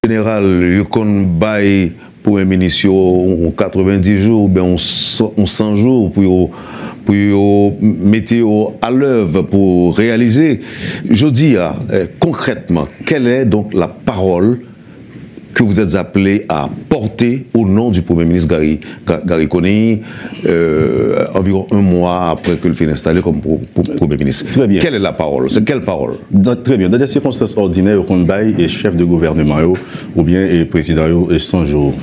général, il y pour un ministre 90 jours ou bien 100 jours pour mettre à l'œuvre pour réaliser. Je dis concrètement, quelle est donc la parole que vous êtes appelé à porter au nom du Premier ministre Gary Conille, environ un mois après que le fait installé comme Premier ministre. Très bien. Quelle est la parole? C'est quelle parole? Très bien. Dans des circonstances ordinaires, on bail et chef de gouvernement ou bien et président 100 jours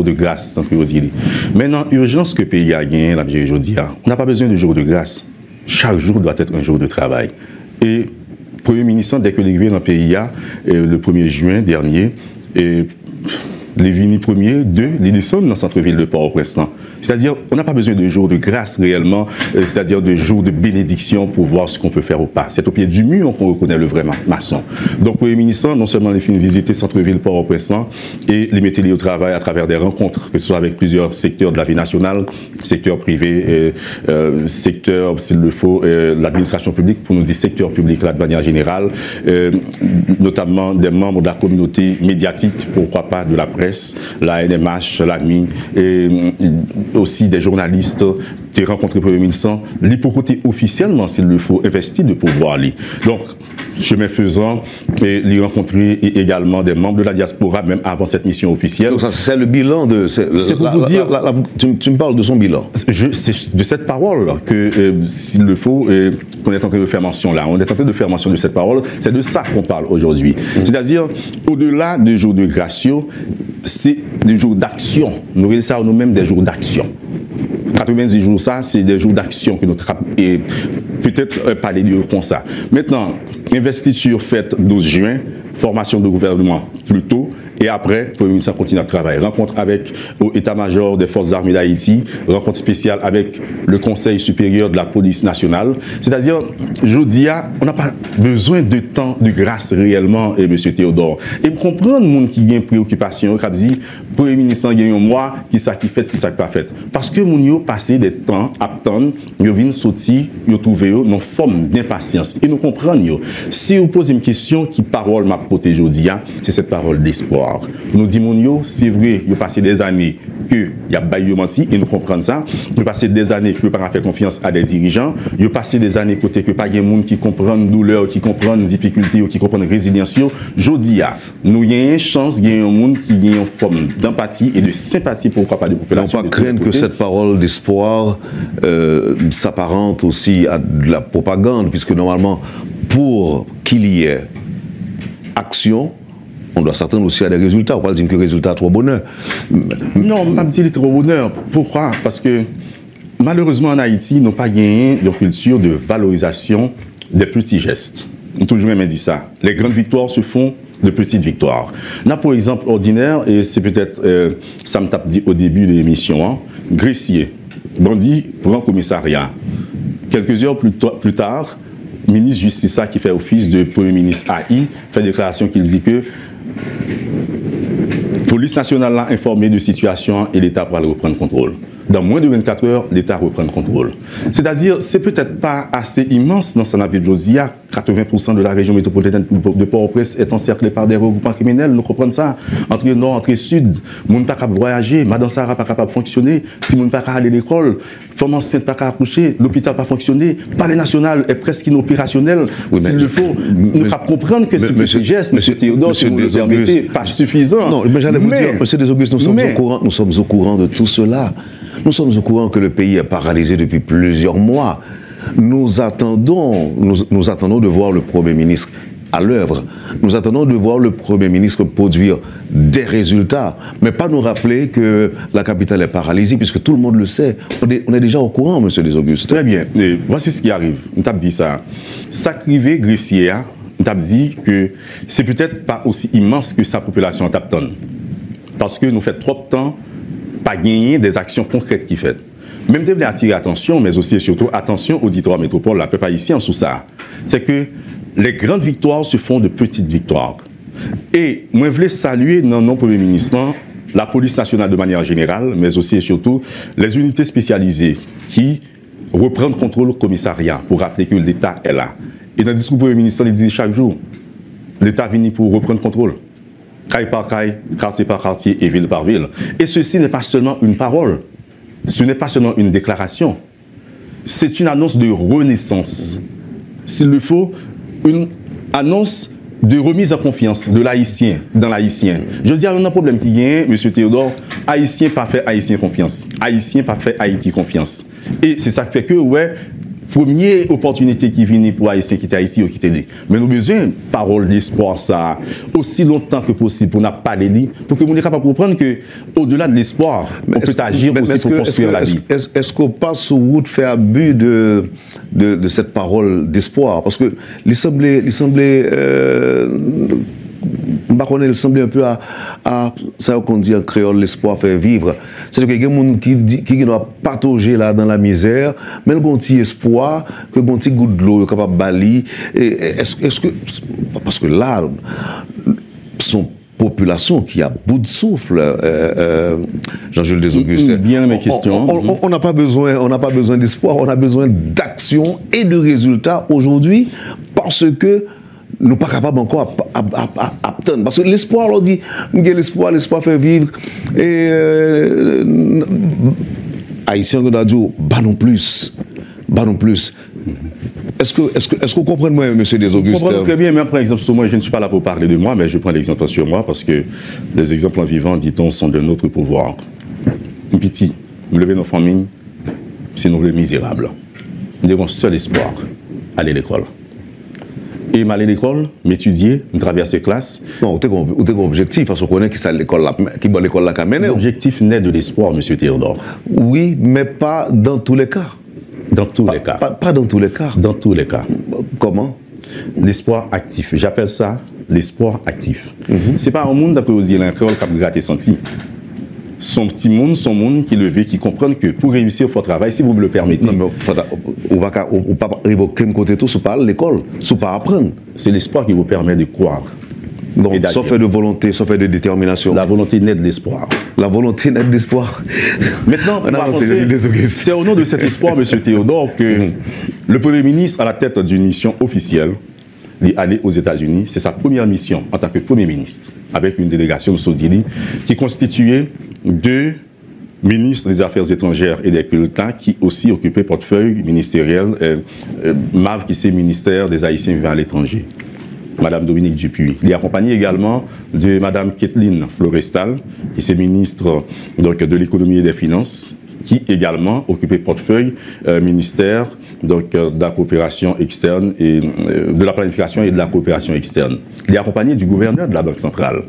de grâce, tant que vous dites. Maintenant, urgence que le pays a gagné, on n'a pas besoin de jours de grâce. Chaque jour doit être un jour de travail. Et le Premier ministre, dès que l'arrivée dans le pays, le 1er juin dernier, et les Vigny 1er, 2, les décembre dans le centre-ville de Port-au-Prince. C'est-à-dire, on n'a pas besoin de jours de grâce réellement, c'est-à-dire de jours de bénédiction pour voir ce qu'on peut faire ou pas. C'est au pied du mur qu'on reconnaît le vrai maçon. Donc, le Premier ministre, non seulement les films visiter centre-ville Port-au-Prince et les mettre au travail à travers des rencontres, que ce soit avec plusieurs secteurs de la vie nationale, secteur privé, secteur, s'il le faut, l'administration publique, pour nous dire secteur public là, de manière générale, notamment des membres de la communauté médiatique, pourquoi pas de la presse, la NMH, l'AMI, et aussi des journalistes, qui rencontrent le Premier ministre, l'hypocrisie officiellement, s'il le faut, investi de pouvoir. Donc, chemin faisant, et les rencontrer également des membres de la diaspora, même avant cette mission officielle. Donc, c'est le bilan de. C'est pour vous dire. Tu me parles de son bilan. C'est de cette parole que, s'il le faut, qu'on est en train de faire mention là. On est en train de faire mention de cette parole. C'est de ça qu'on parle aujourd'hui. C'est-à-dire, au-delà des jours de gratio, c'est des jours d'action. Nous voyons ça nous-mêmes des jours d'action. 90 jours, ça, c'est des jours d'action que notre et peut-être parler de comme ça. Maintenant, investiture faite 12 juin, formation de gouvernement plus tôt, et après, le Premier ministre continue à travailler. Rencontre avec l'état-major des forces armées d'Haïti, rencontre spéciale avec le Conseil supérieur de la police nationale. C'est-à-dire, je dis, on n'a pas besoin de temps de grâce réellement, M. Théodore. Et comprendre les gens qui ont une préoccupation, qui dit, le Premier ministre a un mois, qui ça qui fait, qui ça qui pas fait. Parce que les gens ont passé des temps à attendre, ils viennent sortir, ils ont trouvé une forme d'impatience. Et nous comprenons. Si vous posez une question qui parole m'a protégé aujourd'hui, c'est cette parole d'espoir. Nous disons, c'est vrai, il y a passé des années qu'il y a baillé menti, et nous comprenons ça. Il y a passé des années que pas fait confiance à des dirigeants. Il y a passé des années côté que pas de monde qui comprennent douleur, qui comprennent difficultés, ou qui comprennent résilience. Je dis, nous avons une chance, il y a un monde qui a une forme d'empathie et de sympathie pourquoi pas de population. On ne craindre que cette parole d'espoir s'apparente aussi à de la propagande, puisque normalement, pour qu'il y ait action, on doit s'attendre aussi à des résultats. On ne peut pas dire que les résultats trop bonheur. Non, on ne peut pas dire trop bonheur. Pourquoi? Parce que malheureusement en Haïti, nous n'avons pas gagné une culture de valorisation des petits gestes. On a toujours même dit ça. Les grandes victoires se font de petites victoires. Là, pour exemple ordinaire, et c'est peut-être, ça me tape dit au début de l'émission, greffier, bandit pour un commissariat. Quelques heures plus tard, ministre Justice qui fait office de Premier ministre AI fait une déclaration qui dit que la police nationale a informé de situation et l'État pourra reprendre contrôle. Dans moins de 24 heures, l'État reprend le contrôle. C'est-à-dire, c'est peut-être pas assez immense dans sa ville Josia. 80% de la région métropolitaine de Port-au-Prince est encerclée par des regroupements criminels. Nous comprenons ça. Entre nord, entre sud, les gens ne peuvent pas voyager, Madame Sarah n'est pas capable de fonctionner, si les gens ne peuvent pas aller à l'école, femmes enceintes ne peuvent pas accoucher, l'hôpital n'a pas fonctionné, le palais national est presque inopérationnel. Oui, s'il le faut, nous devons comprendre que ce petit geste, M. Théodore, si vous le permettez, pas suffisant. Non, mais j'allais vous dire, M. Desauguste, nous sommes au courant de tout cela. Nous sommes au courant que le pays est paralysé depuis plusieurs mois. Nous attendons de voir le Premier ministre à l'œuvre. Nous attendons de voir le Premier ministre produire des résultats, mais pas nous rappeler que la capitale est paralysée, puisque tout le monde le sait. On est déjà au courant, M. Desauguste. Très bien. Et voici ce qui arrive. On t'a dit ça. Sacrivé Gressier, on t'a dit que c'est peut-être pas aussi immense que sa population t'attend. Parce que nous faisons trop de temps pas gagner des actions concrètes qui fait. Même si vous voulez attirer attention, mais aussi et surtout attention auditoire métropole, la peuple haïtien sous ça. C'est que les grandes victoires se font de petites victoires. Et moi, je voulais saluer dans nos premiers ministres, la police nationale de manière générale, mais aussi et surtout les unités spécialisées qui reprennent contrôle au commissariat pour rappeler que l'État est là. Et dans le discours du Premier ministre, il dit chaque jour, l'État vient pour reprendre contrôle. caille par caille, quartier par quartier et ville par ville. Et ceci n'est pas seulement une parole, ce n'est pas seulement une déclaration, c'est une annonce de renaissance. S'il le faut, une annonce de remise en confiance de l'haïtien dans l'haïtien. Je veux dire, il y a un problème qui vient, M. Théodore, haïtien pas fait haïtien confiance, haïtien pas fait Haïti confiance. Et c'est ça qui fait que, ouais, première opportunité qui vient pour haïtien quitter Haïti ou quitter lui. Mais nous avons besoin de parole d'espoir, ça, aussi longtemps que possible, pour ne pas les pour que nous soyons capables de comprendre qu'au-delà de l'espoir, on peut agir aussi pour construire la vie. Est-ce qu'on passe sur route faire abus de cette parole d'espoir? Parce que il semblait un peu à ça qu'on dit en créole, l'espoir fait vivre. C'est-à-dire qu'il y a des gens qui doivent patauger là dans la misère, mais ils ont un petit espoir, que un petit goût de l'eau est capable de balayer. Est-ce que, parce que là, son population qui a bout de souffle, Jean-Jules Desaugustin. Bien mes questions. On n'a pas besoin d'espoir, on a besoin d'action et de résultats aujourd'hui, parce que nous ne sommes pas capables encore d'atteindre. Parce que l'espoir, on dit, l'espoir fait vivre. Et Haïtien, on a dit, bah non plus. Est-ce qu'on comprend moi, M. Desaugustin? Je comprends très bien, mais par exemple, sur moi, je ne suis pas là pour parler de moi, mais je prends l'exemple sur moi, parce que les exemples en vivant, dit-on, sont de notre pouvoir. Un petit, me lever nos familles, c'est nous les misérables. Nous avons un seul espoir, aller à l'école. Et m'aller à l'école, m'étudier, me traverser classe. Non, vous avez un objectif, parce qu'on connaît qui est l'école là qu'a mené. L'objectif naît de l'espoir, M. Théodore. Oui, mais pas dans tous les cas. Dans tous les cas. Pas dans tous les cas. Dans tous les cas. Comment? L'espoir actif. J'appelle ça l'espoir actif. C'est pas un monde d'après vous dire l'école qui a gratté senti. Son petit monde, son monde qui levé, qui comprennent que pour réussir, il faut travailler, si vous me le permettez. Non, mais on va pas évoquer un côté tout, sur pas l'école, sur pas apprendre. C'est l'espoir qui vous permet de croire. Donc, ça fait de volonté, ça fait de détermination. La volonté naît de l'espoir. La volonté naît de l'espoir. Maintenant, c'est au nom de cet espoir, M. Théodore, que le Premier ministre, à la tête d'une mission officielle, est allé aux États-Unis. C'est sa première mission en tant que Premier ministre, avec une délégation de Sodili, qui constituait 2 ministres des Affaires étrangères et des cultes, qui aussi occupaient portefeuille ministériel, MAV, qui c'est ministère des Haïtiens vivant à l'étranger. Madame Dominique Dupuis. Il est accompagné également de Madame Kathleen Florestal, qui est ministre donc, de l'économie et des finances, qui également occupait portefeuille ministère donc, de la coopération externe et de la planification et de la coopération externe. Il est accompagné du gouverneur de la Banque centrale.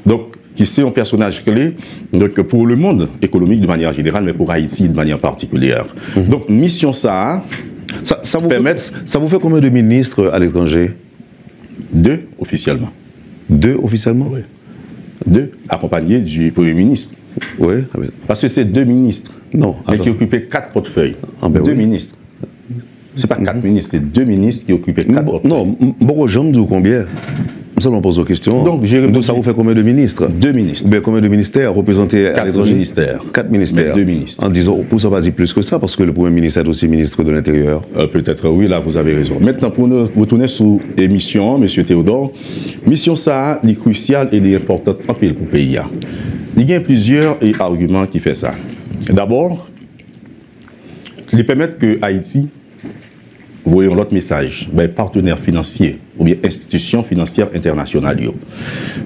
Donc, qui c'est un personnage clé donc, pour le monde économique de manière générale, mais pour Haïti de manière particulière. Donc, mission ça vous fait combien de ministres à l'étranger? 2 officiellement. 2 officiellement? Oui. 2 accompagnés du Premier ministre. Oui. Parce que c'est 2 ministres. Non. Mais qui occupaient 4 portefeuilles. 2 ministres. Ce n'est pas 4 ministres, c'est 2 ministres qui occupaient 4 portefeuilles. Non, beaucoup de gens me disent combien? Ça, on pose aux questions. Donc, ça vous fait combien de ministres? 2 ministres. Mais combien de ministères représentés à l'étranger? 4 ministères. 4 ministères. 2 ministres. En disant, pour ça, pas dire plus que ça, parce que le Premier ministre est aussi ministre de l'Intérieur. Peut-être, oui, là, vous avez raison. Maintenant, pour nous retourner sous l'émission, M. Théodore, mission ça, est cruciale et est importante en pays pour le pays. Il y a plusieurs arguments qui font ça. D'abord, ils permettent que Haïti, voyons l'autre message, ben, partenaires financiers ou bien institutions financières internationales.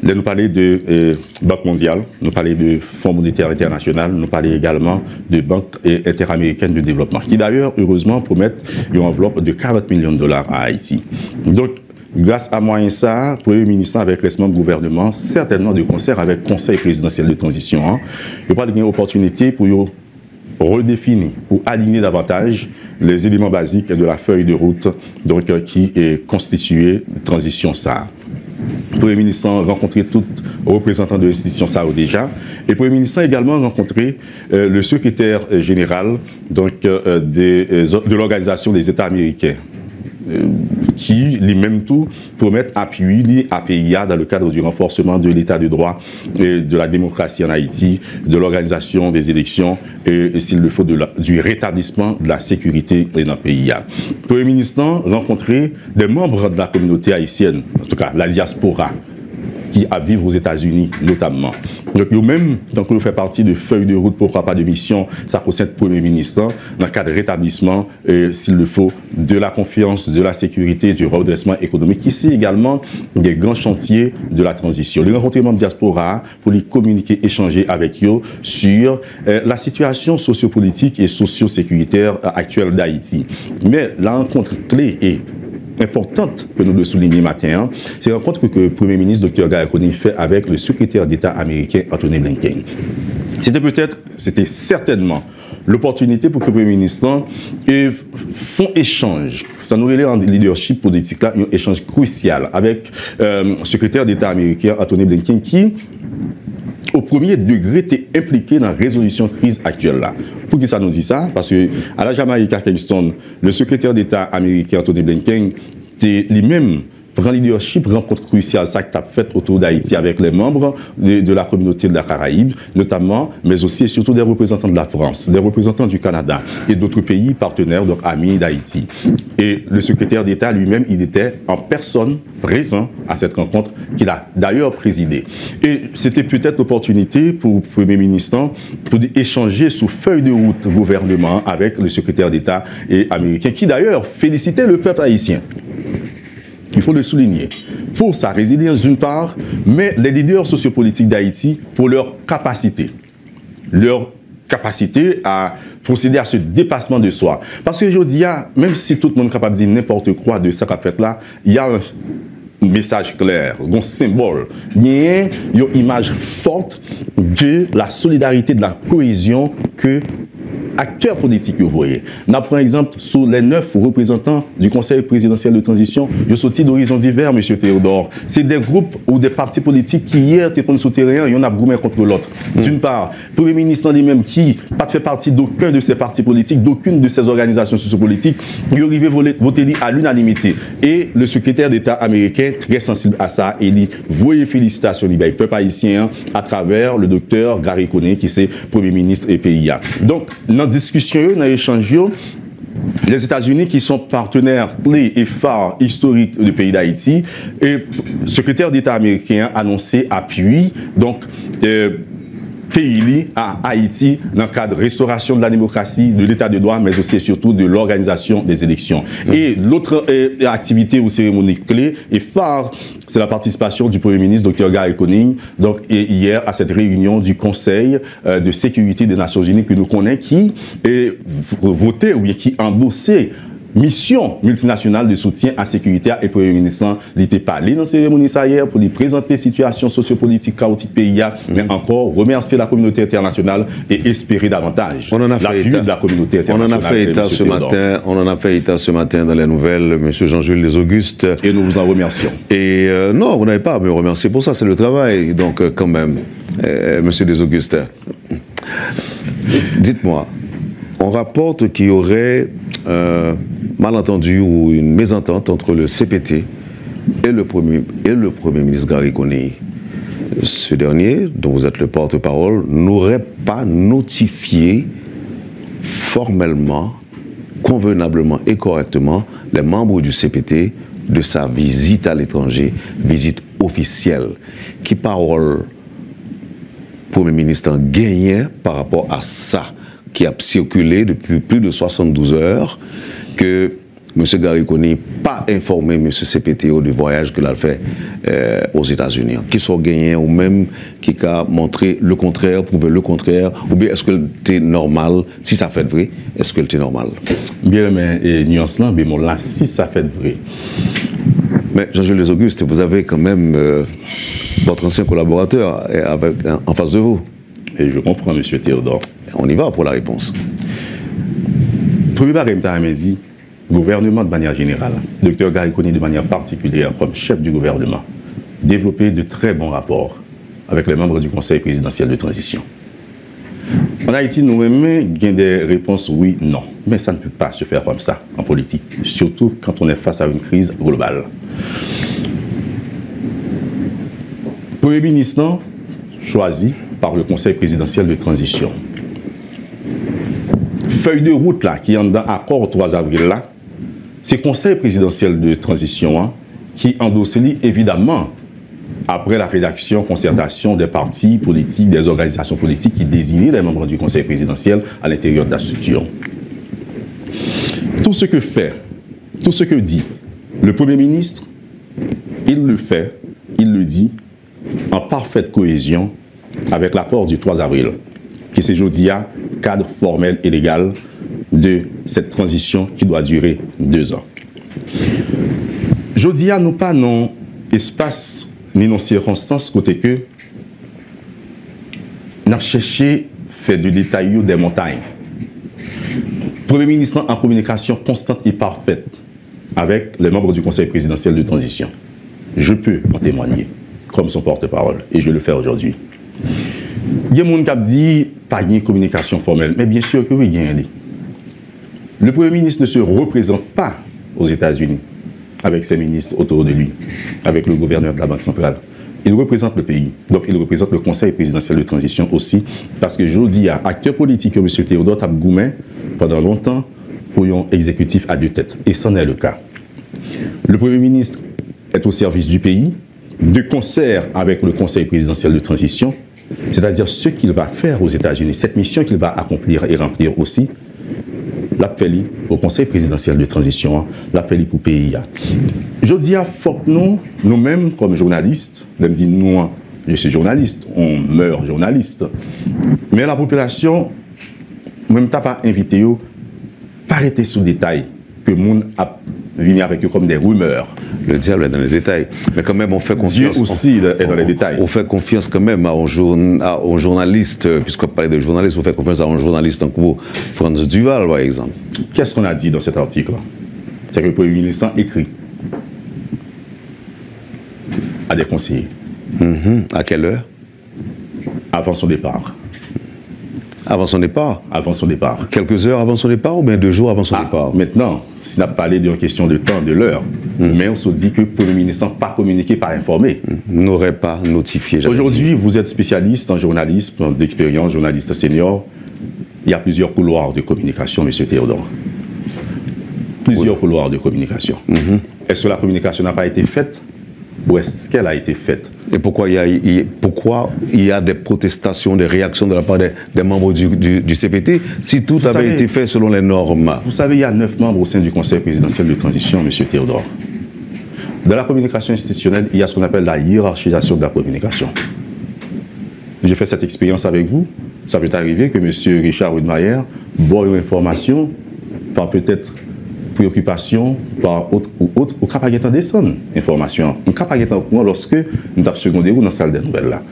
Là, nous parlons de Banque mondiale, nous parlons de Fonds monétaire international, nous parlons également de Banque interaméricaine de développement, qui d'ailleurs, heureusement, promettent une enveloppe de 40 millions de dollars à Haïti. Donc, grâce à moyen ça, le Premier ministre avec les membres du gouvernement, certainement de concert avec le Conseil présidentiel de transition, il y a une opportunité pour redéfinir ou aligner davantage les éléments basiques de la feuille de route donc, qui est constituée de transition SAR. Le Premier ministre a rencontré tous les représentants de l'institution SAR déjà, et le Premier ministre a également rencontré le secrétaire général donc, de l'Organisation des États américains, qui, lui-même tout, promettent appui à PIA dans le cadre du renforcement de l'état de droit et de la démocratie en Haïti, de l'organisation des élections et s'il le faut, du rétablissement de la sécurité dans PIA. Le Premier ministre a rencontré des membres de la communauté haïtienne, en tout cas la diaspora, qui a vivre aux États-Unis notamment. Donc, nous-mêmes, donc nous fait partie de feuilles de route, pourquoi pas de mission, ça concerne le Premier ministre, dans le cadre de rétablissement, s'il le faut, de la confiance, de la sécurité, du redressement économique, ici également des grands chantiers de la transition. Le rencontrement de diaspora pour les communiquer, échanger avec eux sur la situation sociopolitique et socio-sécuritaire actuelle d'Haïti. Mais la rencontre clé est importante que nous le soulignions matin, c'est une rencontre que le Premier ministre Dr. Gary fait avec le secrétaire d'État américain Anthony Blinken. C'était certainement l'opportunité pour que le Premier ministre font échange. Ça nous relève en leadership politique là, un échange crucial avec le secrétaire d'État américain Anthony Blinken qui au premier degré, était impliqué dans la résolution de la crise actuelle là. Pour qui ça nous dit ça? Parce que à la Jamaïque, à Kingston, le secrétaire d'État américain Anthony Blinken, lui-même prend leadership, rencontre cruciale, ça que tu as fait autour d'Haïti avec les membres de la communauté de la Caraïbe, notamment, mais aussi et surtout des représentants de la France, des représentants du Canada et d'autres pays partenaires, donc amis d'Haïti. Et le secrétaire d'État lui-même, il était en personne présent à cette rencontre qu'il a d'ailleurs présidée. Et c'était peut-être l'opportunité pour le Premier ministre pour échanger sous feuille de route gouvernement avec le secrétaire d'État américain, qui d'ailleurs félicitait le peuple haïtien. Il faut le souligner, pour sa résilience d'une part, mais les leaders sociopolitiques d'Haïti pour leur capacité à procéder à ce dépassement de soi. Parce que je dis, même si tout le monde est capable de dire n'importe quoi de ça qu'a fait là, il y a un message clair, un symbole, il y a une image forte de la solidarité, de la cohésion que acteurs politiques, vous voyez. On a par exemple, sur les 9 représentants du Conseil présidentiel de transition, ils sont sortis d'horizons divers, M. Théodore. C'est des groupes ou des partis politiques qui hier étaient sur le terrain, il y en a gourmé contre l'autre. D'une part, le Premier ministre lui-même qui n'a pas fait partie d'aucun de ces partis politiques, d'aucune de ces organisations sociopolitiques, il est arrivé voter à l'unanimité. Et le secrétaire d'État américain, très sensible à ça, il dit, voyez félicitations, le peuple haïtien, à travers le docteur Gary Coney, qui est Premier ministre et PIA. Donc, dans discussion, dans l'échange, les États-Unis qui sont partenaires clés et phares historiques du pays d'Haïti, et le secrétaire d'État américain a annoncé appui, donc, pays à Haïti dans le cadre de restauration de la démocratie, de l'état de droit, mais aussi et surtout de l'organisation des élections. Et l'autre activité ou cérémonie clé et phare, c'est la participation du Premier ministre, Dr. Gary Coney, donc hier à cette réunion du Conseil de sécurité des Nations Unies que nous connaissons, qui est voté ou bien qui endossé mission multinationale de soutien à la sécurité et Premier ministre n'était pas allé dans la cérémonie hier pour lui présenter la situation sociopolitique chaotique pays, mais encore remercier la communauté internationale et espérer davantage l'appui de la communauté internationale. On en a fait état ce matin dans les nouvelles, M. Jean-Jules Les Augustes. Et nous vous en remercions. Et non, vous n'avez pas à me remercier pour ça, c'est le travail. Donc quand même, M. Les Augustes, dites-moi, on rapporte qu'il y aurait malentendu ou une mésentente entre le CPT et le Premier ministre Gary Coney. Ce dernier, dont vous êtes le porte-parole, n'aurait pas notifié formellement, convenablement et correctement les membres du CPT de sa visite à l'étranger, visite officielle. Qui parole Premier ministre gagnait par rapport à ça, qui a circulé depuis plus de 72 heures, que M. Gary Coney n'a pas informé M. CPTO du voyage qu'il a fait aux États-Unis. Qui sont gagnés ou même qui a montré le contraire, prouvé le contraire, ou bien est-ce que c'est normal, si ça fait vrai, est-ce que c'est normal? Bien, mais nuance là, bémol là, si ça fait vrai. Mais Jean-Jules Les Augustes, vous avez quand même votre ancien collaborateur en face de vous. Et je comprends, M. Théodore. On y va pour la réponse. Premier barème dit, gouvernement de manière générale, Dr. Gary Coney de manière particulière comme chef du gouvernement, développer de très bons rapports avec les membres du Conseil présidentiel de transition. En Haïti, nous aimons des réponses oui, non. Mais ça ne peut pas se faire comme ça en politique, surtout quand on est face à une crise globale. Premier ministre choisi par le Conseil présidentiel de transition. Feuille de route là, qui est dans l'accord 3 avril là, c'est le Conseil présidentiel de transition qui endosse évidemment après la rédaction, concertation des partis politiques, des organisations politiques qui désignaient les membres du Conseil présidentiel à l'intérieur de la structure. Tout ce que fait, tout ce que dit le Premier ministre, il le fait, il le dit en parfaite cohésion avec l'accord du 3 avril, qui c'est jeudi à cadre formel et légal de cette transition qui doit durer 2 ans. Jeudi à nous pas non espace ni non circonstances côté que nous avons cherché faire du détail des montagnes. Premier ministre en communication constante et parfaite avec les membres du Conseil présidentiel de transition. Je peux en témoigner comme son porte-parole et je le fais aujourd'hui. Il y a des gens qui ont dit pas de communication formelle, mais bien sûr que oui, il y a. Le Premier ministre ne se représente pas aux États-Unis avec ses ministres autour de lui, avec le gouverneur de la Banque centrale. Il représente le pays, donc il représente le Conseil présidentiel de transition aussi, parce que je dis à acteur politique M. Théodore Tabgoumen, pendant longtemps, pour un exécutif à 2 têtes, et c'en est le cas. Le Premier ministre est au service du pays, de concert avec le Conseil présidentiel de transition, c'est-à-dire ce qu'il va faire aux États-Unis, cette mission qu'il va accomplir et remplir aussi, l'appel au Conseil présidentiel de transition, l'appel pour le pays. Je dis à faut que nous-mêmes, comme journalistes, même si nous, je suis journaliste, on meurt journaliste, mais la population, même pas invité, pas arrêter sous détail que le monde a venu avec eux comme des rumeurs. Le diable est dans les détails. Mais quand même, on fait confiance. Dieu aussi est dans les détails. On fait confiance quand même aux journalistes, puisqu'on parle de journalistes, on fait confiance à un journaliste en cours, Franz Duval, par exemple. Qu'est-ce qu'on a dit dans cet article? C'est que le Premier ministre écrit à des conseillers. À quelle heure? Avant son départ. Avant son départ? Avant son départ. Quelques heures avant son départ ou bien 2 jours avant son départ? Maintenant, si on a parlé d'une question de temps, de l'heure, mais on se dit que le Premier ministre n'a pas communiqué, pas informé. N'aurait pas notifié. Aujourd'hui, vous êtes spécialiste en journalisme, d'expérience, journaliste senior. Il y a plusieurs couloirs de communication, M. Théodore. Plusieurs couloirs de communication. Est-ce que la communication n'a pas été faite? Ou est-ce qu'elle a été faite? Et pourquoi il y a des protestations, des réactions de la part des membres du CPT si tout avait été fait selon les normes? Vous savez, il y a 9 membres au sein du Conseil présidentiel de transition, M. Théodore. Dans la communication institutionnelle, il y a ce qu'on appelle la hiérarchisation de la communication. J'ai fait cette expérience avec vous. Ça peut arriver que M. Richard Widmayer boit une information par peut-être préoccupation par autre ou capable de descendre information. On capable de courant lorsque nous avons secondé ou dans la salle des nouvelles là.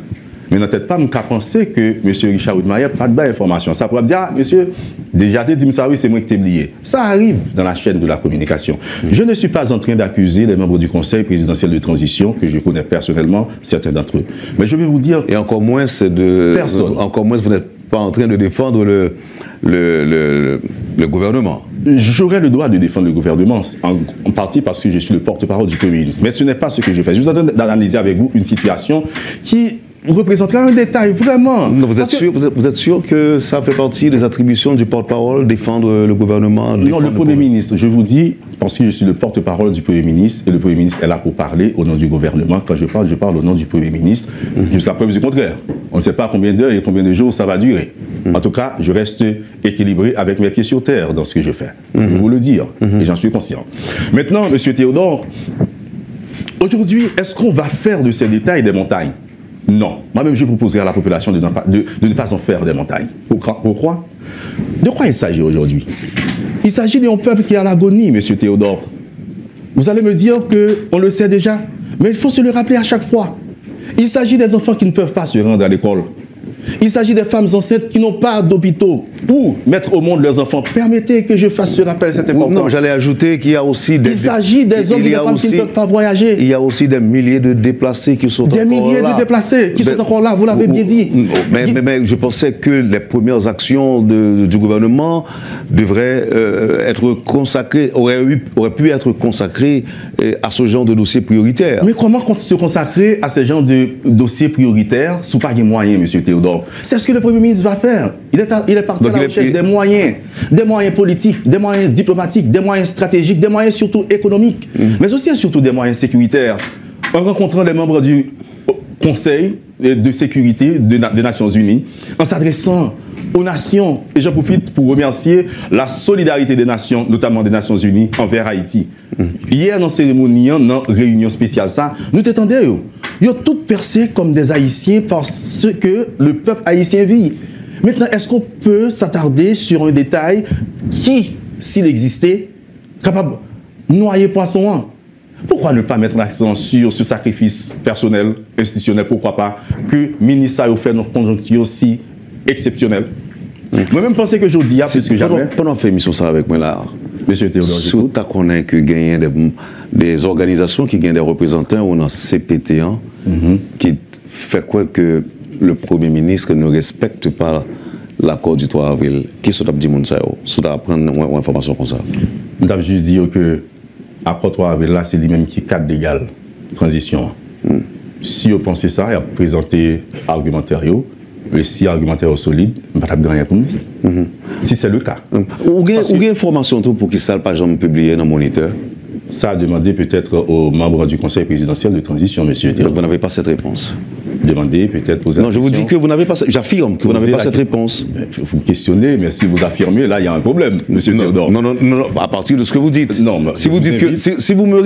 Mais dans tête pas nous penser que M. Richard Widmayer pas de bonne information. Ça pourrait dire monsieur déjà dit ça oui c'est moi qui t'ai oublié. Ça arrive dans la chaîne de la communication. Je ne suis pas en train d'accuser les membres du Conseil présidentiel de transition que je connais personnellement certains d'entre eux. Mais je vais vous dire et encore moins vous n'êtes pas en train de défendre le gouvernement. J'aurais le droit de défendre le gouvernement, en partie parce que je suis le porte-parole du Premier ministre. Mais ce n'est pas ce que je fais. Je vous en train d'analyser avec vous une situation qui représentera un détail, vraiment. Non, vous êtes sûr que ça fait partie des attributions du porte-parole, défendre le gouvernement? Non, le Premier ministre, je vous dis, parce que je suis le porte-parole du Premier ministre, et le Premier ministre est là pour parler au nom du gouvernement. Quand je parle au nom du Premier ministre, jusqu'à preuve du contraire. On ne sait pas combien d'heures et combien de jours ça va durer. En tout cas, je reste équilibré avec mes pieds sur terre dans ce que je fais. Je vais vous le dire, et j'en suis conscient. Maintenant, M. Théodore, aujourd'hui, est-ce qu'on va faire de ces détails des montagnes? Non. Moi-même, je proposerai à la population de ne pas en faire des montagnes. Pourquoi? De quoi il s'agit aujourd'hui? Il s'agit d'un peuple qui est à l'agonie, M. Théodore. Vous allez me dire qu'on le sait déjà, mais il faut se le rappeler à chaque fois. Il s'agit des enfants qui ne peuvent pas se rendre à l'école. Il s'agit des femmes enceintes qui n'ont pas d'hôpitaux ou mettre au monde leurs enfants. Permettez que je fasse ce rappel, c'est important. Non, j'allais ajouter qu'il y a aussi il s'agit des hommes et des femmes qui ne peuvent pas voyager. Il y a aussi des milliers de déplacés qui sont encore là. Des milliers de déplacés qui sont encore là, vous l'avez bien dit. Mais je pensais que les premières actions du gouvernement devraient être consacrées, auraient pu être consacrées à ce genre de dossiers prioritaires. Mais comment se consacrer à ce genre de dossiers prioritaires sous pas de moyens, M. Théodore? C'est ce que le Premier ministre va faire. Il est parti à la recherche des moyens politiques, des moyens diplomatiques, des moyens stratégiques, des moyens surtout économiques, mais aussi et surtout des moyens sécuritaires. En rencontrant les membres du Conseil de sécurité des Nations Unies en s'adressant aux nations. Et j'en profite pour remercier la solidarité des nations, notamment des Nations Unies, envers Haïti. Hier, dans la cérémonie, dans la réunion spéciale, ça, nous t'étendons. Ils ont tous percé comme des Haïtiens parce que le peuple haïtien vit. Maintenant, est-ce qu'on peut s'attarder sur un détail qui, s'il existait, capable de noyer poisson? Pourquoi ne pas mettre l'accent sur ce sacrifice personnel, institutionnel, pourquoi pas, que le ministre a fait dans une conjoncture aussi exceptionnelle? Moi-même, pensais que je dis, plus que jamais. Pendant fait émission ça avec moi là, Monsieur Théodore, surtout qu'on a que gagné des organisations qui gagnent des représentants ou dans CPT qui fait quoi que le Premier ministre ne respecte pas l'accord du 3 avril. Qui sont dit ça? Sont à prendre une information comme ça? Je vais juste dire que l'accord 3 avril là, c'est lui-même qui cadre légal transition. Si vous pensez ça, il a présenté argumentaire. Et si l'argumentaire est solide, je ne vais pas gagner pour me dire. Si c'est le cas. Ou une information pour qu'il ne soit pas jamais publié dans le moniteur? Ça a demandé peut-être aux membres du Conseil présidentiel de transition, monsieur Théodore. Donc vous n'avez pas cette réponse? Demandez peut-être poser la question. Non, je vous dis que vous n'avez pas. J'affirme que vous n'avez pas cette réponse. Vous questionnez, mais si vous affirmez, là, il y a un problème, monsieur Théodore. Non, à partir de ce que vous dites. Non, si vous dites que si vous me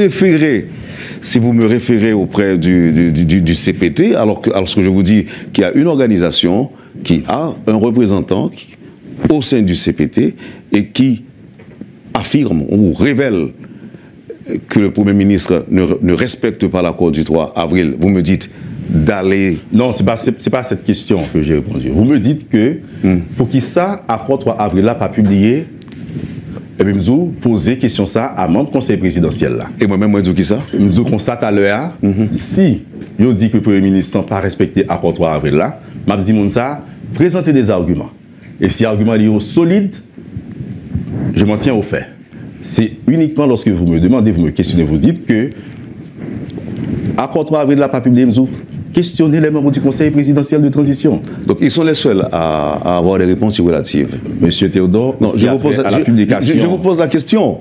référez auprès du CPT, alors que je vous dis qu'il y a une organisation qui a un représentant au sein du CPT et qui affirme ou révèle que le Premier ministre ne respecte pas l'accord du 3 avril, vous me dites d'aller... Non, ce n'est pas cette question que j'ai répondu. Vous me dites que pour qui ça, accord 3 avril là, pas publié, et bien, je poser question ça à membre conseil présidentiel là. Et moi-même, moi, je dis qui ça? Je constate à l'heure, si je dis que le Premier ministre n'a pas respecté l'accord 3 avril là, je dis ça, présenter des arguments. Et si l'argument est solide, je m'en tiens au fait. C'est uniquement lorsque vous me demandez, vous me questionnez, vous dites que accord 3 avril là, pas publié, questionner les membres du Conseil présidentiel de transition. Donc, ils sont les seuls à avoir des réponses relatives. Monsieur Théodore, non, je vous pose la question.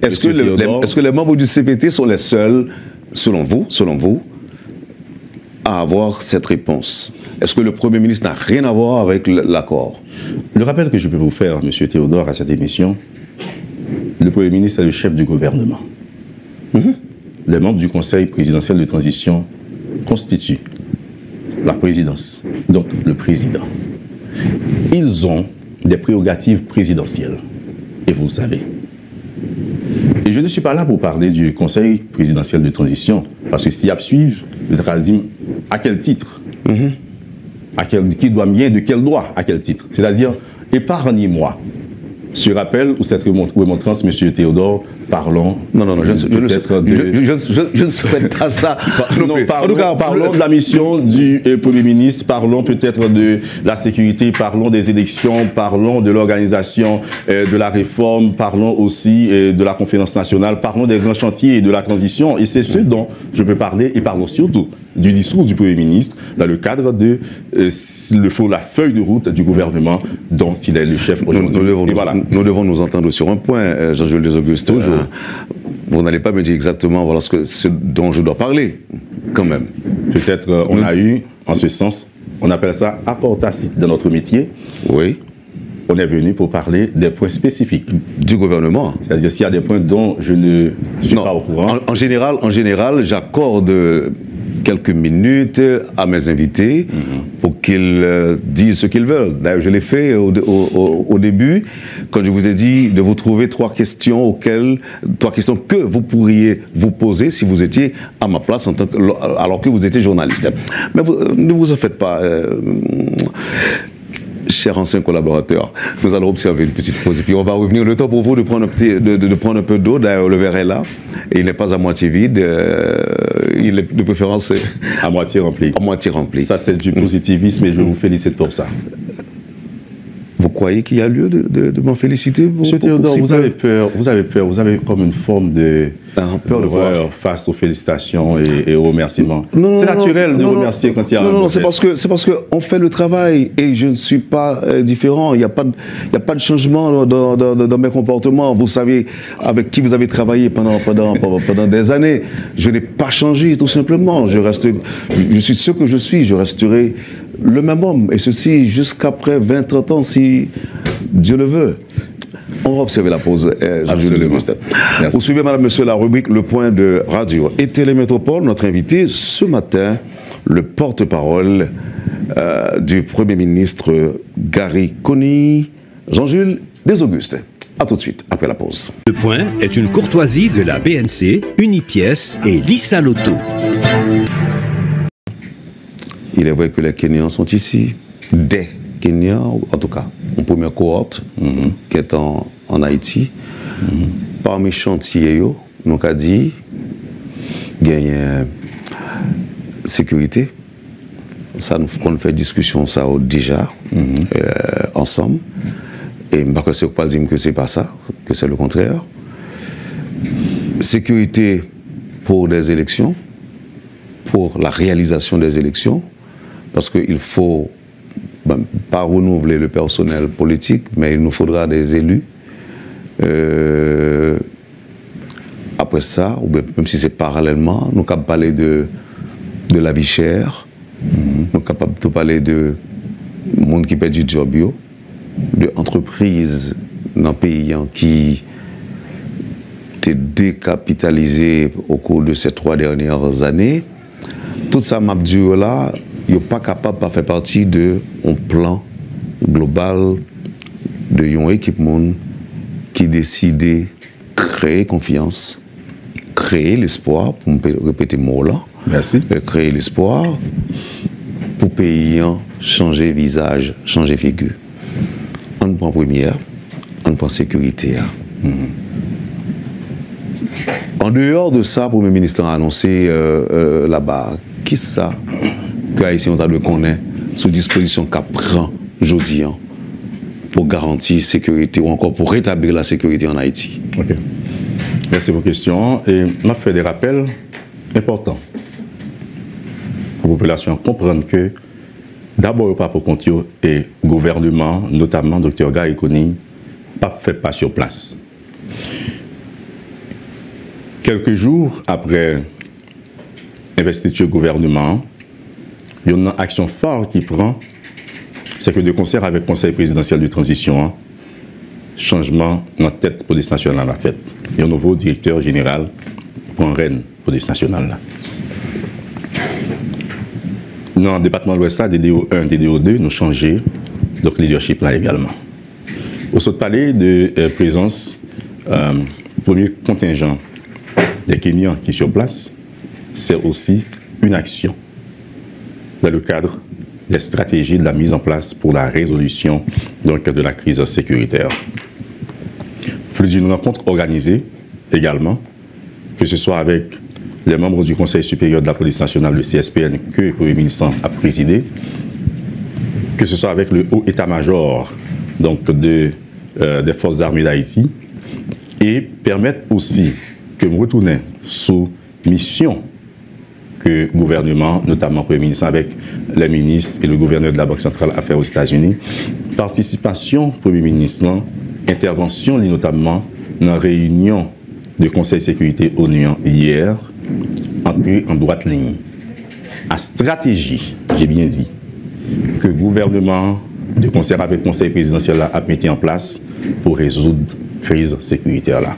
Est-ce que les membres du CPT sont les seuls, selon vous, à avoir cette réponse? Est-ce que le Premier ministre n'a rien à voir avec l'accord? Le rappel que je peux vous faire, monsieur Théodore, à cette émission, le Premier ministre est le chef du gouvernement. Les membres du Conseil présidentiel de transition constituent la présidence, donc le président. Ils ont des prérogatives présidentielles, et vous le savez. Et je ne suis pas là pour parler du Conseil présidentiel de transition, parce que s'il y a à suivre, je vais dire à quel titre, qui doit bien, de quel droit, à quel titre. C'est-à-dire, épargnez-moi ce rappel ou cette remontrance, monsieur Théodore, parlons. Non, je ne souhaite pas ça. Parlons de la mission du Premier ministre, parlons peut-être de la sécurité, parlons des élections, parlons de l'organisation de la réforme, parlons aussi de la conférence nationale, parlons des grands chantiers et de la transition. Et c'est ce dont je peux parler, et parlons surtout du discours du Premier ministre dans le cadre de la feuille de route du gouvernement dont il est le chef aujourd'hui. Nous devons nous entendre sur un point, Jean-Jules Desaugustes. Vous n'allez pas me dire exactement voilà ce dont je dois parler, quand même. Peut-être on a eu, en ce sens, on appelle ça accord tacite dans notre métier. Oui. On est venu pour parler des points spécifiques. Du gouvernement. C'est-à-dire s'il y a des points dont je ne suis pas au courant. En général, j'accorde quelques minutes à mes invités pour qu'ils disent ce qu'ils veulent. D'ailleurs, je l'ai fait au début, quand je vous ai dit de vous trouver trois questions que vous pourriez vous poser si vous étiez à ma place alors que vous étiez journaliste. Mais ne vous en faites pas. Chers anciens collaborateurs, nous allons observer une petite pause et puis on va revenir. Le temps pour vous de prendre un peu d'eau. D'ailleurs, le verre est là et il n'est pas à moitié vide. Il est de préférence à moitié rempli. À moitié rempli. Ça, c'est du positivisme et je vous félicite pour ça. Vous croyez qu'il y a lieu de m'en féliciter? Monsieur Théodore, vous avez peur, vous avez comme une forme de peur de quoi? Face aux félicitations et aux remerciements. C'est naturel de remercier quand il y a un non, c'est parce que on fait le travail et je ne suis pas différent. Il n'y a pas de changement dans mes comportements. Vous savez avec qui vous avez travaillé pendant des années. Je n'ai pas changé, tout simplement. Je suis ce que je suis. Je resterai le même homme. Et ceci jusqu'après 20-30 ans, si Dieu le veut. On va observer la pause. Absolument. Vous suivez, madame, monsieur, la rubrique Le Point de Radio et Télémétropole. Notre invité ce matin, le porte-parole du Premier ministre Gary Coney, Jean-Jules Desaugustes. A tout de suite, après la pause. Le Point est une courtoisie de la BNC, Unipièce et Lisa Lotto. Il est vrai que les Kenyans sont ici, des Kenyans, en tout cas, en première cohorte, qui est en Haïti. Parmi les chantiers, nous avons dit, il y a sécurité. Ça, on fait discussion ça déjà, ensemble. Et je ne sais pas dire que ce n'est pas ça, que c'est le contraire. Sécurité pour des élections, pour la réalisation des élections, parce qu'il faut pas renouveler le personnel politique, mais il nous faudra des élus. Après ça, ou même si c'est parallèlement, nous sommes capables de parler de la vie chère, nous sommes capables de parler de monde qui perd du job, de entreprises dans le pays qui étaient décapitalisées au cours de ces 3 dernières années. Tout ça, Mabdou, là, il n'est pas capable de faire partie d'un plan global de une équipe monde qui décide de créer confiance, créer l'espoir, pour me répéter le mot là. Merci. Créer l'espoir pour pays changer visage, changer figure. On prend première, on prend sécurité. En dehors de ça, le Premier ministre a annoncé là-bas, qui c'est ça que Haïtien le connaît sous disposition qu'a prend aujourd'hui pour garantir la sécurité ou encore pour rétablir la sécurité en Haïti. Ok. Merci pour vos questions. Et m'a fait des rappels importants pour la population comprendre que d'abord, pas pour compte et le gouvernement, notamment Dr Gary Coney, pas fait pas sur place. Quelques jours après l'investiture du gouvernement, il y a une action forte qui prend, c'est que de concert avec le Conseil présidentiel de transition, changement dans la tête de la police nationale a fait. Il y a un nouveau directeur général pour un REN police nationale. Dans le département de l'Ouest, DDO1, DDO2, nous changé donc leadership là également. Au saut de parler de présence, premier contingent des Kenyans qui est sur place, c'est aussi une action dans le cadre des stratégies de la mise en place pour la résolution donc, de la crise sécuritaire. Plus d'une rencontre organisée également, que ce soit avec les membres du Conseil supérieur de la police nationale, le CSPN, que le Premier ministre a présidé, que ce soit avec le haut état-major donc des forces armées d'Haïti, et permettre aussi que nous retournions sous mission que le gouvernement, notamment le Premier ministre avec les ministres et le gouverneur de la Banque centrale affaires aux États-Unis, participation du Premier ministre, intervention notamment dans la réunion du Conseil de sécurité ONU hier, entrée en droite ligne. À stratégie, j'ai bien dit, que le gouvernement, de concert avec le Conseil présidentiel, a mis en place pour résoudre la crise sécuritaire.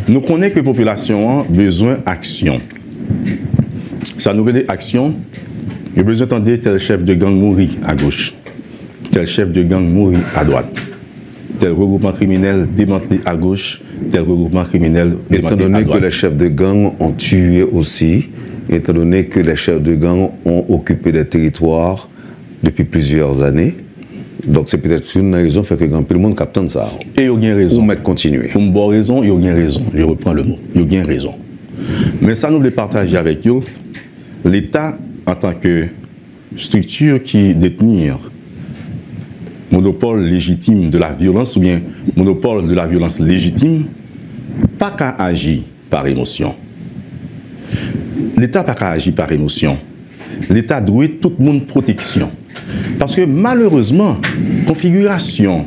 Nous connaissons que la population a besoin d'action. Ça nous veut action. Il y a besoin d'entendre tel chef de gang mourir à gauche, tel chef de gang mourir à droite, tel regroupement criminel démantelé à gauche, tel regroupement criminel démantelé à droite. Étant donné que les chefs de gang ont tué aussi, étant donné que les chefs de gang ont occupé des territoires depuis plusieurs années, donc c'est peut-être une raison fait que tout le monde capte ça. Et il y a bien raison. Ou mettre continuer. Pour une bonne raison, il y a bien raison. Je reprends le mot. Il y a bien raison. Mais ça, nous voulons partager avec vous. L'État, en tant que structure qui détenir monopole légitime de la violence ou bien monopole de la violence légitime, pas qu'à agir par émotion. L'État pas qu'à agir par émotion. L'État doit tout le monde protection. Parce que malheureusement, configuration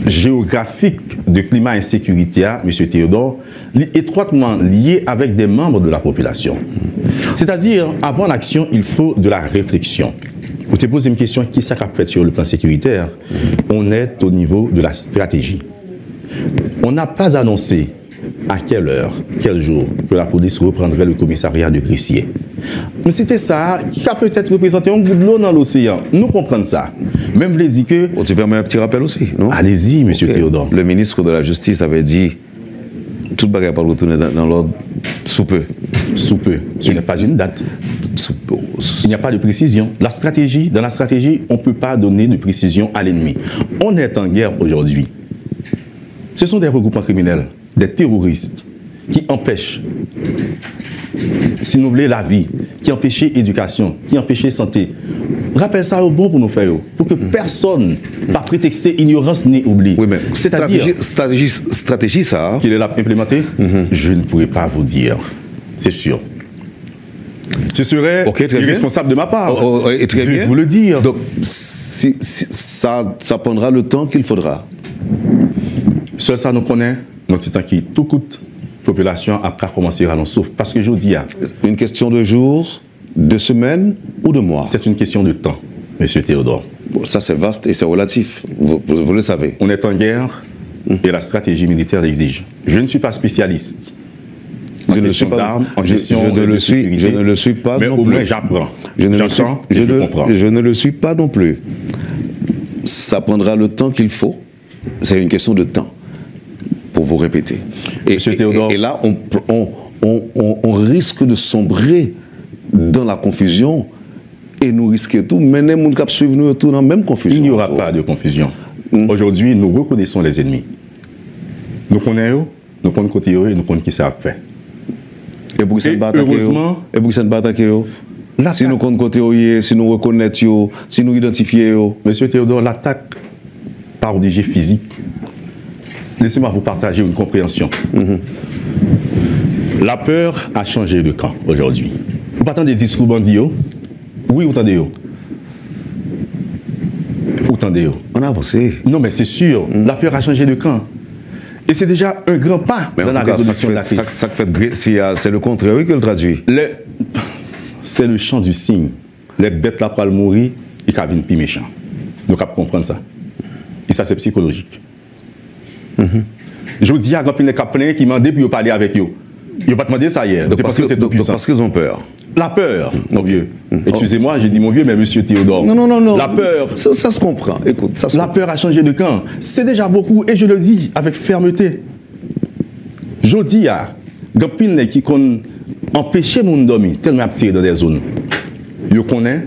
géographique de climat insécurité, M. Théodore, est étroitement lié avec des membres de la population. C'est-à-dire, avant l'action, il faut de la réflexion. Vous te posez une question, qui est-ce qu'a fait sur le plan sécuritaire? On est au niveau de la stratégie. On n'a pas annoncé à quelle heure, quel jour, que la police reprendrait le commissariat de Gressier. Mais c'était ça qui a peut-être représenté un bout de l'eau dans l'océan. Nous comprenons ça. Même vous dit que... Tu permets un petit rappel aussi, non? Allez-y, M. Théodore. Le ministre de la Justice avait dit toute bagarre pas retourner dans l'ordre sous peu. Sous peu. Ce n'est pas une date. Il n'y a pas de précision. La stratégie, dans la stratégie, on ne peut pas donner de précision à l'ennemi. On est en guerre aujourd'hui. Ce sont des regroupements criminels, des terroristes qui empêchent, si nous voulons, la vie, qui empêchent l'éducation, qui empêchent la santé. Rappelle ça au bon pour nous faire, pour que personne, par prétexter ignorance, ni oublie. Oui, mais stratégie ça. Qu'il est là implémenté, je ne pourrais pas vous dire. C'est sûr. Je serais irresponsable de ma part. Très je bien. vais vous le dire. Donc, ça prendra le temps qu'il faudra. Seul ça nous connaît, notre temps qui tout coûte, population après commencer à nous souffrir. Parce que je dis, une question de jours, de semaines ou de mois. C'est une question de temps, M. Théodore. Bon, ça c'est vaste et c'est relatif, vous le savez. On est en guerre et la stratégie militaire l'exige. Je ne suis pas spécialiste. Je ne le suis pas. Je ne le suis pas mais non au plus. moins j'apprends. Je comprends. Je ne le suis pas non plus. Ça prendra le temps qu'il faut. C'est une question de temps pour vous répéter. Et là, on risque de sombrer dans la confusion et nous risquons tout. Mais les gens qui suivent nous tout dans la même confusion. Il n'y aura pas de confusion. Aujourd'hui, nous reconnaissons les ennemis. Nous connaissons, nous connaissons côté et nous connaissons qui ça fait. Et pour que ça ne bat heureusement, si nous comptons côté, si nous reconnaissons, si nous identifions. Monsieur Théodore, l'attaque par obligé physique. Laissez-moi vous partager une compréhension. La peur a changé de camp aujourd'hui. Vous partez des discours bandits? Oui, vous entendez? Vous entendez? On a avancé. Non, mais c'est sûr, la peur a changé de camp. Et c'est déjà un grand pas dans la résolution de la crise. C'est le contraire, oui, que le traduit. C'est le chant du cygne. Les bêtes là pour mourir, ils viennent plus méchants. Nous devons comprendre ça. Et ça, c'est psychologique. Je vous dis, il y a des capelins qui m'ont dit pour parler avec eux. Ils n'ont pas demandé ça hier. Parce qu'ils ont peur. La peur, mon vieux. Excusez-moi, j'ai dit mon vieux, mais monsieur Théodore. Non. La peur. Ça se comprend. Écoute, ça se La peur a changé de camp. C'est déjà beaucoup, et je le dis avec fermeté. Je dis à Gapine qui empêche mon dormir, tellement absurde dans des zones. Je connais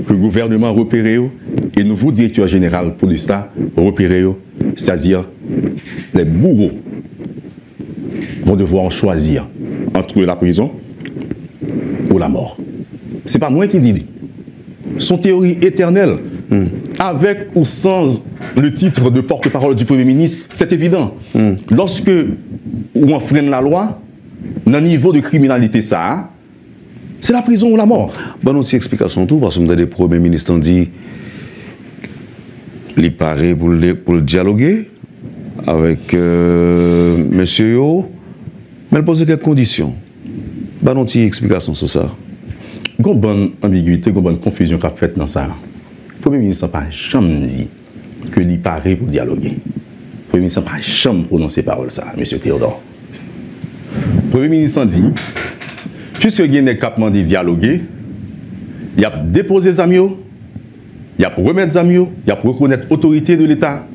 que le gouvernement repéré et le nouveau directeur général pour l'État repéré, c'est-à-dire les bourreaux vont devoir choisir entre la prison ou la mort. Ce n'est pas moi qui dis. Son théorie éternelle, avec ou sans le titre de porte-parole du Premier ministre, c'est évident. Lorsque on freine la loi, dans le niveau de criminalité, ça, c'est la prison ou la mort. Bonne aussi explication tout, parce que des premiers ministres ont dit qu'il paraît pour le dialoguer avec monsieur Yo, mais elle pose quelques conditions. Bonne aussi explication sur ça. Il y a une bonne ambiguïté, une bonne confusion qu'a faite dans ça. Le Premier ministre n'a pas jamais dit que l'il paraît pour dialoguer. Le Premier ministre n'a pas jamais prononcé parole ça, M. Théodore. Le Premier ministre a dit, puisque il y a des capements de dialoguer, il y a déposé les amis, il y a pour remettre les amis, il y a pour reconnaître l'autorité de l'État.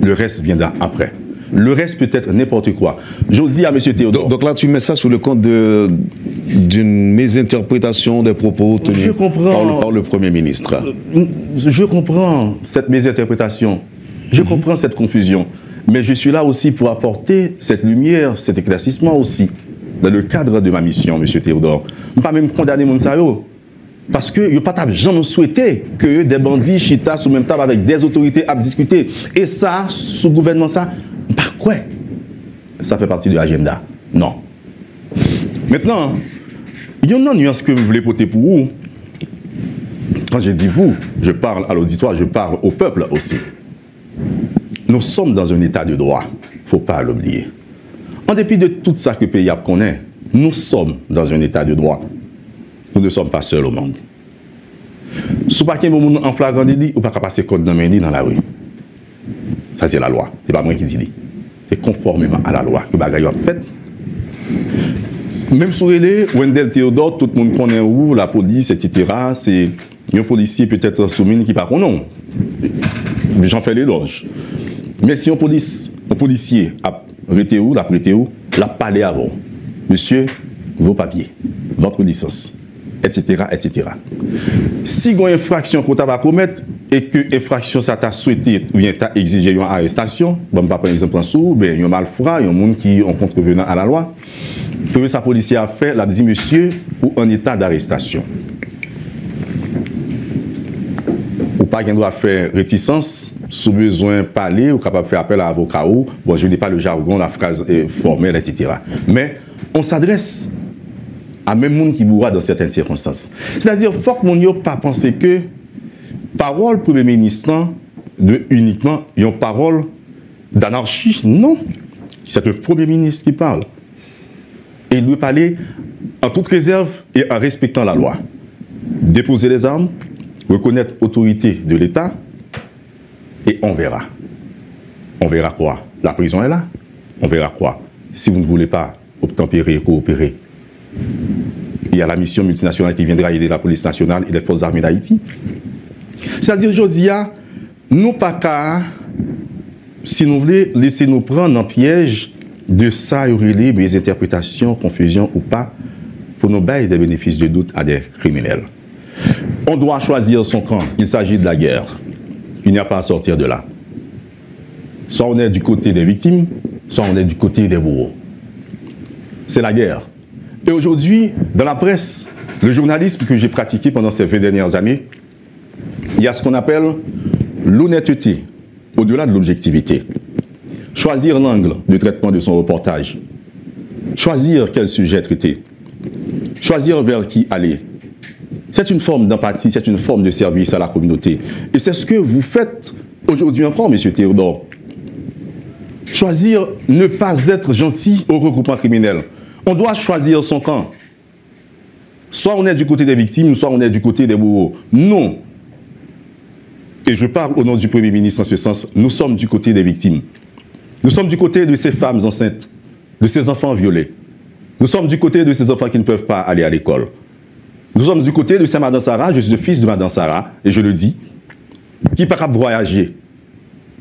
Le reste viendra après. Le reste peut être n'importe quoi. Je dis à M. Théodore. Donc là, tu mets ça sous le compte d'une mésinterprétation des propos tenus par le Premier ministre. Je comprends cette mésinterprétation. Je comprends cette confusion. Mais je suis là aussi pour apporter cette lumière, cet éclaircissement aussi, dans le cadre de ma mission, M. Théodore. Je ne peux pas même condamner mon salaud. Parce que yo pas jamais souhaité que des bandits chita sous même table avec des autorités à discuter. Et ça, sous gouvernement ça, pas quoi. Ça fait partie de l'agenda. Non. Maintenant, il y a une nuance que vous voulez porter pour vous. Quand je dis vous, je parle à l'auditoire, je parle au peuple aussi. Nous sommes dans un état de droit. Il ne faut pas l'oublier. En dépit de tout ça que le pays connaît, nous sommes dans un état de droit. Nous ne sommes pas seuls au monde. Si vous n'avez pas en flagrant délit, vous ne pouvez pas passer code dans la rue. Ça, c'est la loi. Ce n'est pas moi qui dis. C'est conformément à la loi que vous avez fait. Même sur les Wendell Théodore, tout le monde connaît où, la police, etc. C'est un policier peut-être soumis qui ne parle pas non. J'en fais l'éloge. Mais si un policier a arrêté où, l'a prêté où, l'a parlé avant. Monsieur, vos papiers, votre licence, etc., etc. Si il y a une infraction qu'on va commettre et que l'infraction ça t'a souhaité ou bien t'a exigé une arrestation, bon, par exemple en sous, ben, il y a un malfrat, il y a un monde qui est en contrevenant à la loi, que sa policier a fait, l'a dit monsieur, ou en état d'arrestation. Ou pas qu'il doit faire réticence, sous besoin de parler, ou capable de faire appel à avocat ou, bon, je n'ai pas le jargon, la phrase formelle, etc. Mais on s'adresse à même monde qui bourra dans certaines circonstances. C'est-à-dire, il faut que mon yo pas penser que parole Premier ministre de uniquement une parole d'anarchie. Non. C'est un Premier ministre qui parle. Et il doit parler en toute réserve et en respectant la loi. Déposer les armes, reconnaître l'autorité de l'État, et on verra. On verra quoi? La prison est là. On verra quoi? Si vous ne voulez pas obtempérer et coopérer, il y a la mission multinationale qui viendra aider la police nationale et les forces armées d'Haïti. C'est-à-dire, aujourd'hui, nous pas qu'à, si nous voulons, laisser nous prendre en piège de ça, mes interprétations, confusion ou pas, pour nous bailler des bénéfices de doute à des criminels. On doit choisir son camp. Il s'agit de la guerre. Il n'y a pas à sortir de là. Soit on est du côté des victimes, soit on est du côté des bourreaux. C'est la guerre. Et aujourd'hui, dans la presse, le journalisme que j'ai pratiqué pendant ces 20 dernières années, il y a ce qu'on appelle l'honnêteté, au-delà de l'objectivité. Choisir l'angle de traitement de son reportage. Choisir quel sujet traiter. Choisir vers qui aller. C'est une forme d'empathie, c'est une forme de service à la communauté. Et c'est ce que vous faites aujourd'hui encore, M. Théodore. Choisir ne pas être gentil au regroupement criminel. On doit choisir son camp. Soit on est du côté des victimes, soit on est du côté des bourreaux. Non. Et je parle au nom du Premier ministre en ce sens. Nous sommes du côté des victimes. Nous sommes du côté de ces femmes enceintes, de ces enfants violés. Nous sommes du côté de ces enfants qui ne peuvent pas aller à l'école. Nous sommes du côté de Madame Sarah, je suis le fils de Madame Sarah, et je le dis, qui n'est pas capable de voyager.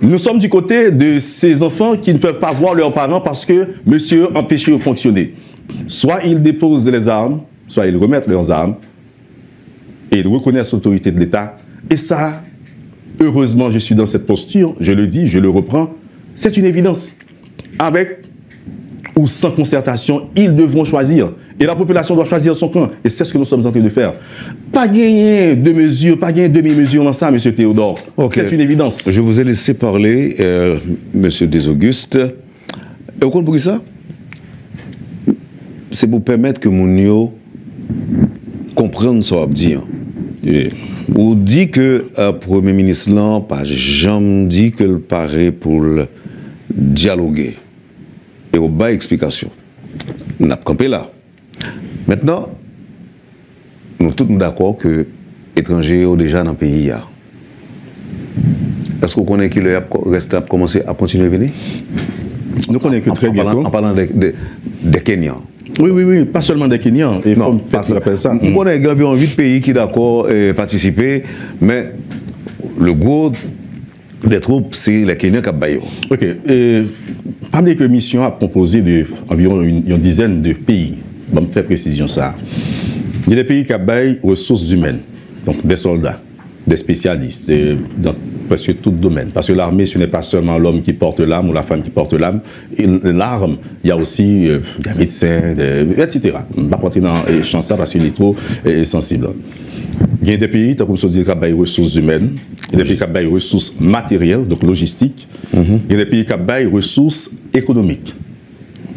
Nous sommes du côté de ces enfants qui ne peuvent pas voir leurs parents parce que monsieur empêché de fonctionner. Soit ils déposent les armes, soit ils remettent leurs armes, et ils reconnaissent l'autorité de l'État. Et ça, heureusement, je suis dans cette posture, je le dis, je le reprends, c'est une évidence. Avec ou sans concertation, ils devront choisir. Et la population doit choisir son camp. Et c'est ce que nous sommes en train de faire. Pas gagner de mesures, pas gagner demi-mesures dans ça, M. Théodore. Okay. C'est une évidence. Je vous ai laissé parler, M. Desaugustes. Et vous comprenez ça? C'est pour permettre que Mounio comprenne ce qu'on dit. Ou dit que le Premier ministre n'a pas jamais dit que le paraît pour dialoguer. Et au bas explication. On a campé là. Maintenant, nous sommes tous d'accord que les étrangers sont déjà dans le pays. Est-ce qu'on connaît qu'il reste à commencer à continuer à venir? Nous connaissons que très bientôt. En parlant des Kenyans. Oui, pas seulement des Kenyans. Et non, on appelle ça. On connaît environ 8 pays qui d'accord participer, mais le gros des troupes, c'est les Kenyans qui ont baillé. Ok. Parmi les missions a composé d'environ une dizaine de pays. Je vais me faire précision ça. Il y a des pays qui ont des ressources humaines, donc des soldats, des spécialistes, dans presque tout domaine. Parce que l'armée, ce n'est pas seulement l'homme qui porte l'arme ou la femme qui porte l'arme. L'arme, il y a aussi des médecins, etc. Je ne vais pas rentrer dans le champ ça parce qu'il est trop sensible. Il y a des pays, comme je dis, qui ont des ressources humaines, il y a des pays qui ont des ressources matérielles, donc logistiques, il y a des pays qui ont des ressources économiques.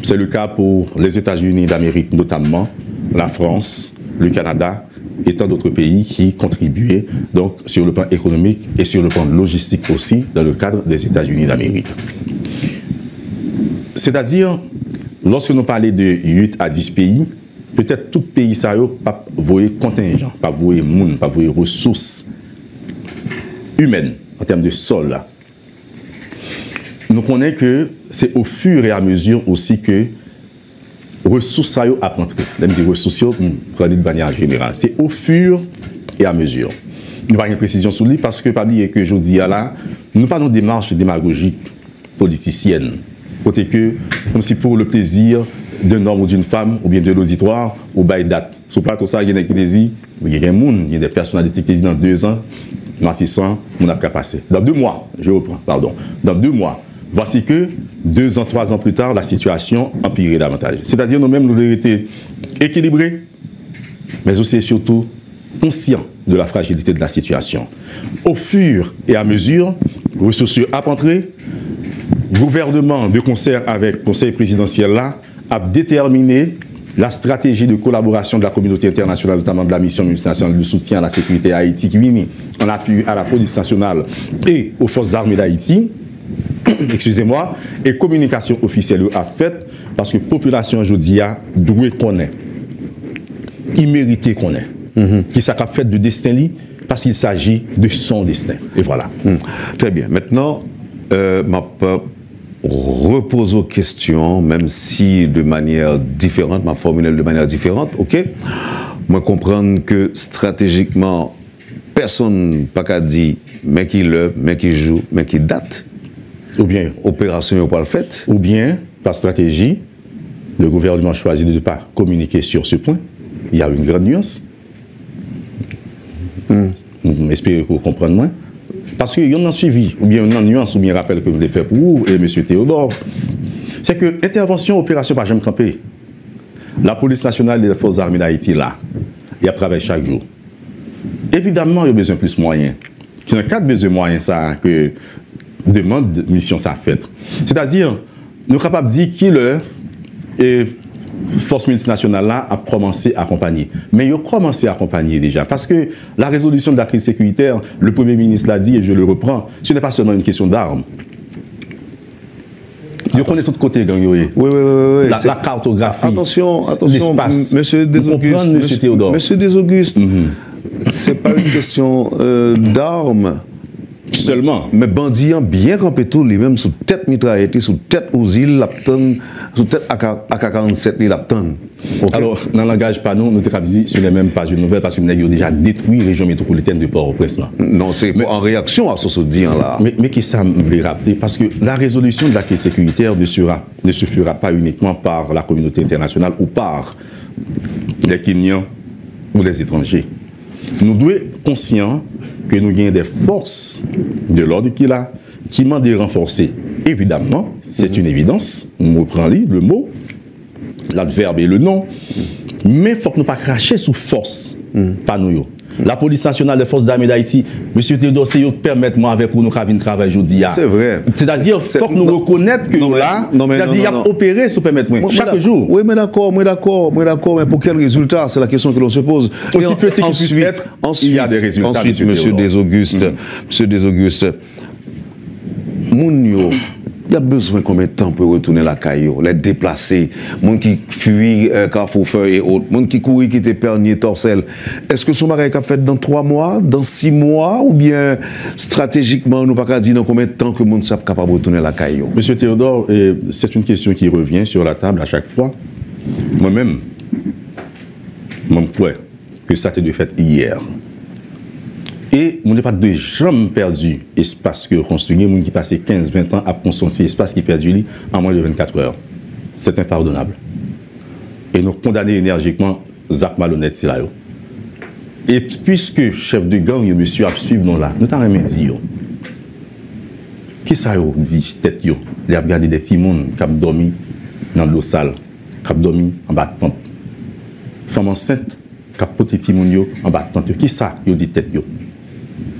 C'est le cas pour les États-Unis d'Amérique, notamment la France, le Canada et tant d'autres pays qui contribuaient donc, sur le plan économique et sur le plan logistique aussi dans le cadre des États-Unis d'Amérique. C'est-à-dire, lorsque nous parlons de 8 à 10 pays, peut-être tout pays ça n'a pas voué contingent, pas voué monde, pas voué ressources humaines en termes de sol. Là. Nous connaissons que c'est au fur et à mesure aussi que ressources ça a rentré. Même si ressources, de manière générale, c'est au fur et à mesure. Nous n'avons pas une précision sur lui parce que pas oublier que je dis là, nous pas nos démarches démagogiques politiciennes. Côté que, comme si pour le plaisir d'un homme ou d'une femme, ou bien de l'auditoire, ou by date. Sur plateau ça, il y a des personnalités qui disent dans 2 ans, Matissan, on n'a qu'à passer. Dans 2 mois, je reprends, pardon. Dans 2 mois, voici que 2 ans, 3 ans plus tard, la situation empirait davantage. C'est-à-dire nous-mêmes, nous devons être équilibrés, mais aussi et surtout conscients de la fragilité de la situation. Au fur et à mesure, ressources à entrer, gouvernement de concert avec le conseil présidentiel là, a déterminé la stratégie de collaboration de la communauté internationale, notamment de la mission multinationale de soutien à la sécurité à Haïti, qui vient en appui à la police nationale et aux forces armées d'Haïti. Excusez-moi, et communication officielle a faite parce que la population aujourd'hui doit connaître, il mérite connaître, qui s'est fait de destin parce qu'il s'agit de son destin. Et voilà. Très bien. Maintenant, ma repose aux questions, même si de manière différente, ma formule de manière différente, ok? Moi, comprendre que stratégiquement, personne n'a pas dit, mais qui le, mais qui joue, mais qui date. Ou bien, opération n'est pas le fait. Ou bien, par stratégie, le gouvernement choisit de ne pas communiquer sur ce point. Il y a une grande nuance. J'espère que vous comprenez moins. Parce qu'il y en a suivi, ou bien une nuance, ou bien un rappel que vous avez fait pour vous et M. Théodore. C'est que intervention, opération par jamais campé. La police nationale et les forces armées d'Haïti, là, ils travaillent chaque jour. Évidemment, il y a besoin de plus de moyens. C'est dans le cadre de besoin de moyens, ça, que demande de mission ça fait. C'est-à-dire, nous sommes capables de dire qui le force multinationale là a commencé à accompagner. Mais ils ont commencé à accompagner déjà. Parce que la résolution de la crise sécuritaire, le Premier ministre l'a dit et je le reprends, ce n'est pas seulement une question d'armes. Ils connaissent tout côté gang. Oui. La cartographie. Attention, l'espace. Monsieur Desaugustes, c'est pas une question d'armes. Seulement. Mais bandit bien campé tout lui-même sous tête mitraillette, sous tête Ouzil, sous tête AK-47 l'apton. Okay. Alors, dans le langage pas nous avons dit ce n'est même pas une nouvelle parce que nous avons déjà détruit la région métropolitaine de Port-au-Prince. Non, c'est en réaction à ce que se dit là. Mais qui ça me voulait rappeler? Parce que la résolution de la crise sécuritaire ne se fera pas uniquement par la communauté internationale ou par les Kenyans ou les étrangers. Nous devons être conscients que nous avons des forces de l'ordre qui m'ont renforcer. Évidemment, c'est une évidence, on reprend le mot, l'adverbe et le nom, mais il faut que nous ne pas cracher sous force, pas nous. La police nationale des forces d'armée d'Haïti, M. Théodore, c'est eux qui permettent moi avec nous de travailler aujourd'hui. C'est vrai. C'est-à-dire qu'il faut que nous reconnaître que là, c'est-à-dire qu'il y a opéré sous permettre chaque jour. Oui, mais d'accord, mais pour quel résultat? C'est la question que l'on se pose. Aussi petit qu'il puisse être, il y a des résultats. Ensuite, M. Desaugustes, Mounio, il y a besoin de combien de temps pour retourner la caillou, les déplacer, les qui fuient Carrefour et autres, les qui courent, qui étaient perniers, Torcel. Est-ce que ce mariage a fait dans 3 mois, dans 6 mois, ou bien stratégiquement, nous ne pouvons pas dire dans combien de temps que le monde soit capable de retourner la caillou? Monsieur Théodore, c'est une question qui revient sur la table à chaque fois. Moi-même, je crois que ça a été fait hier. Et on n'est pas de jamais perdu espace que construit, on qui passe 15-20 ans à construire espace qui perdu en moins de 24 heures. C'est impardonnable. Et nous condamnons énergiquement Zach malhonnête. Et puisque chef de gang, monsieur a suivi nous là, nous t'en remercions. Qui ça dit tête yo? Il a regardé des petits monde qui ont dormi dans l'eau sale, qui ont dormi en bas de tente. Femme enceinte qui ont porté petits monde en bas de tente. Qui ça yo dit tête yo?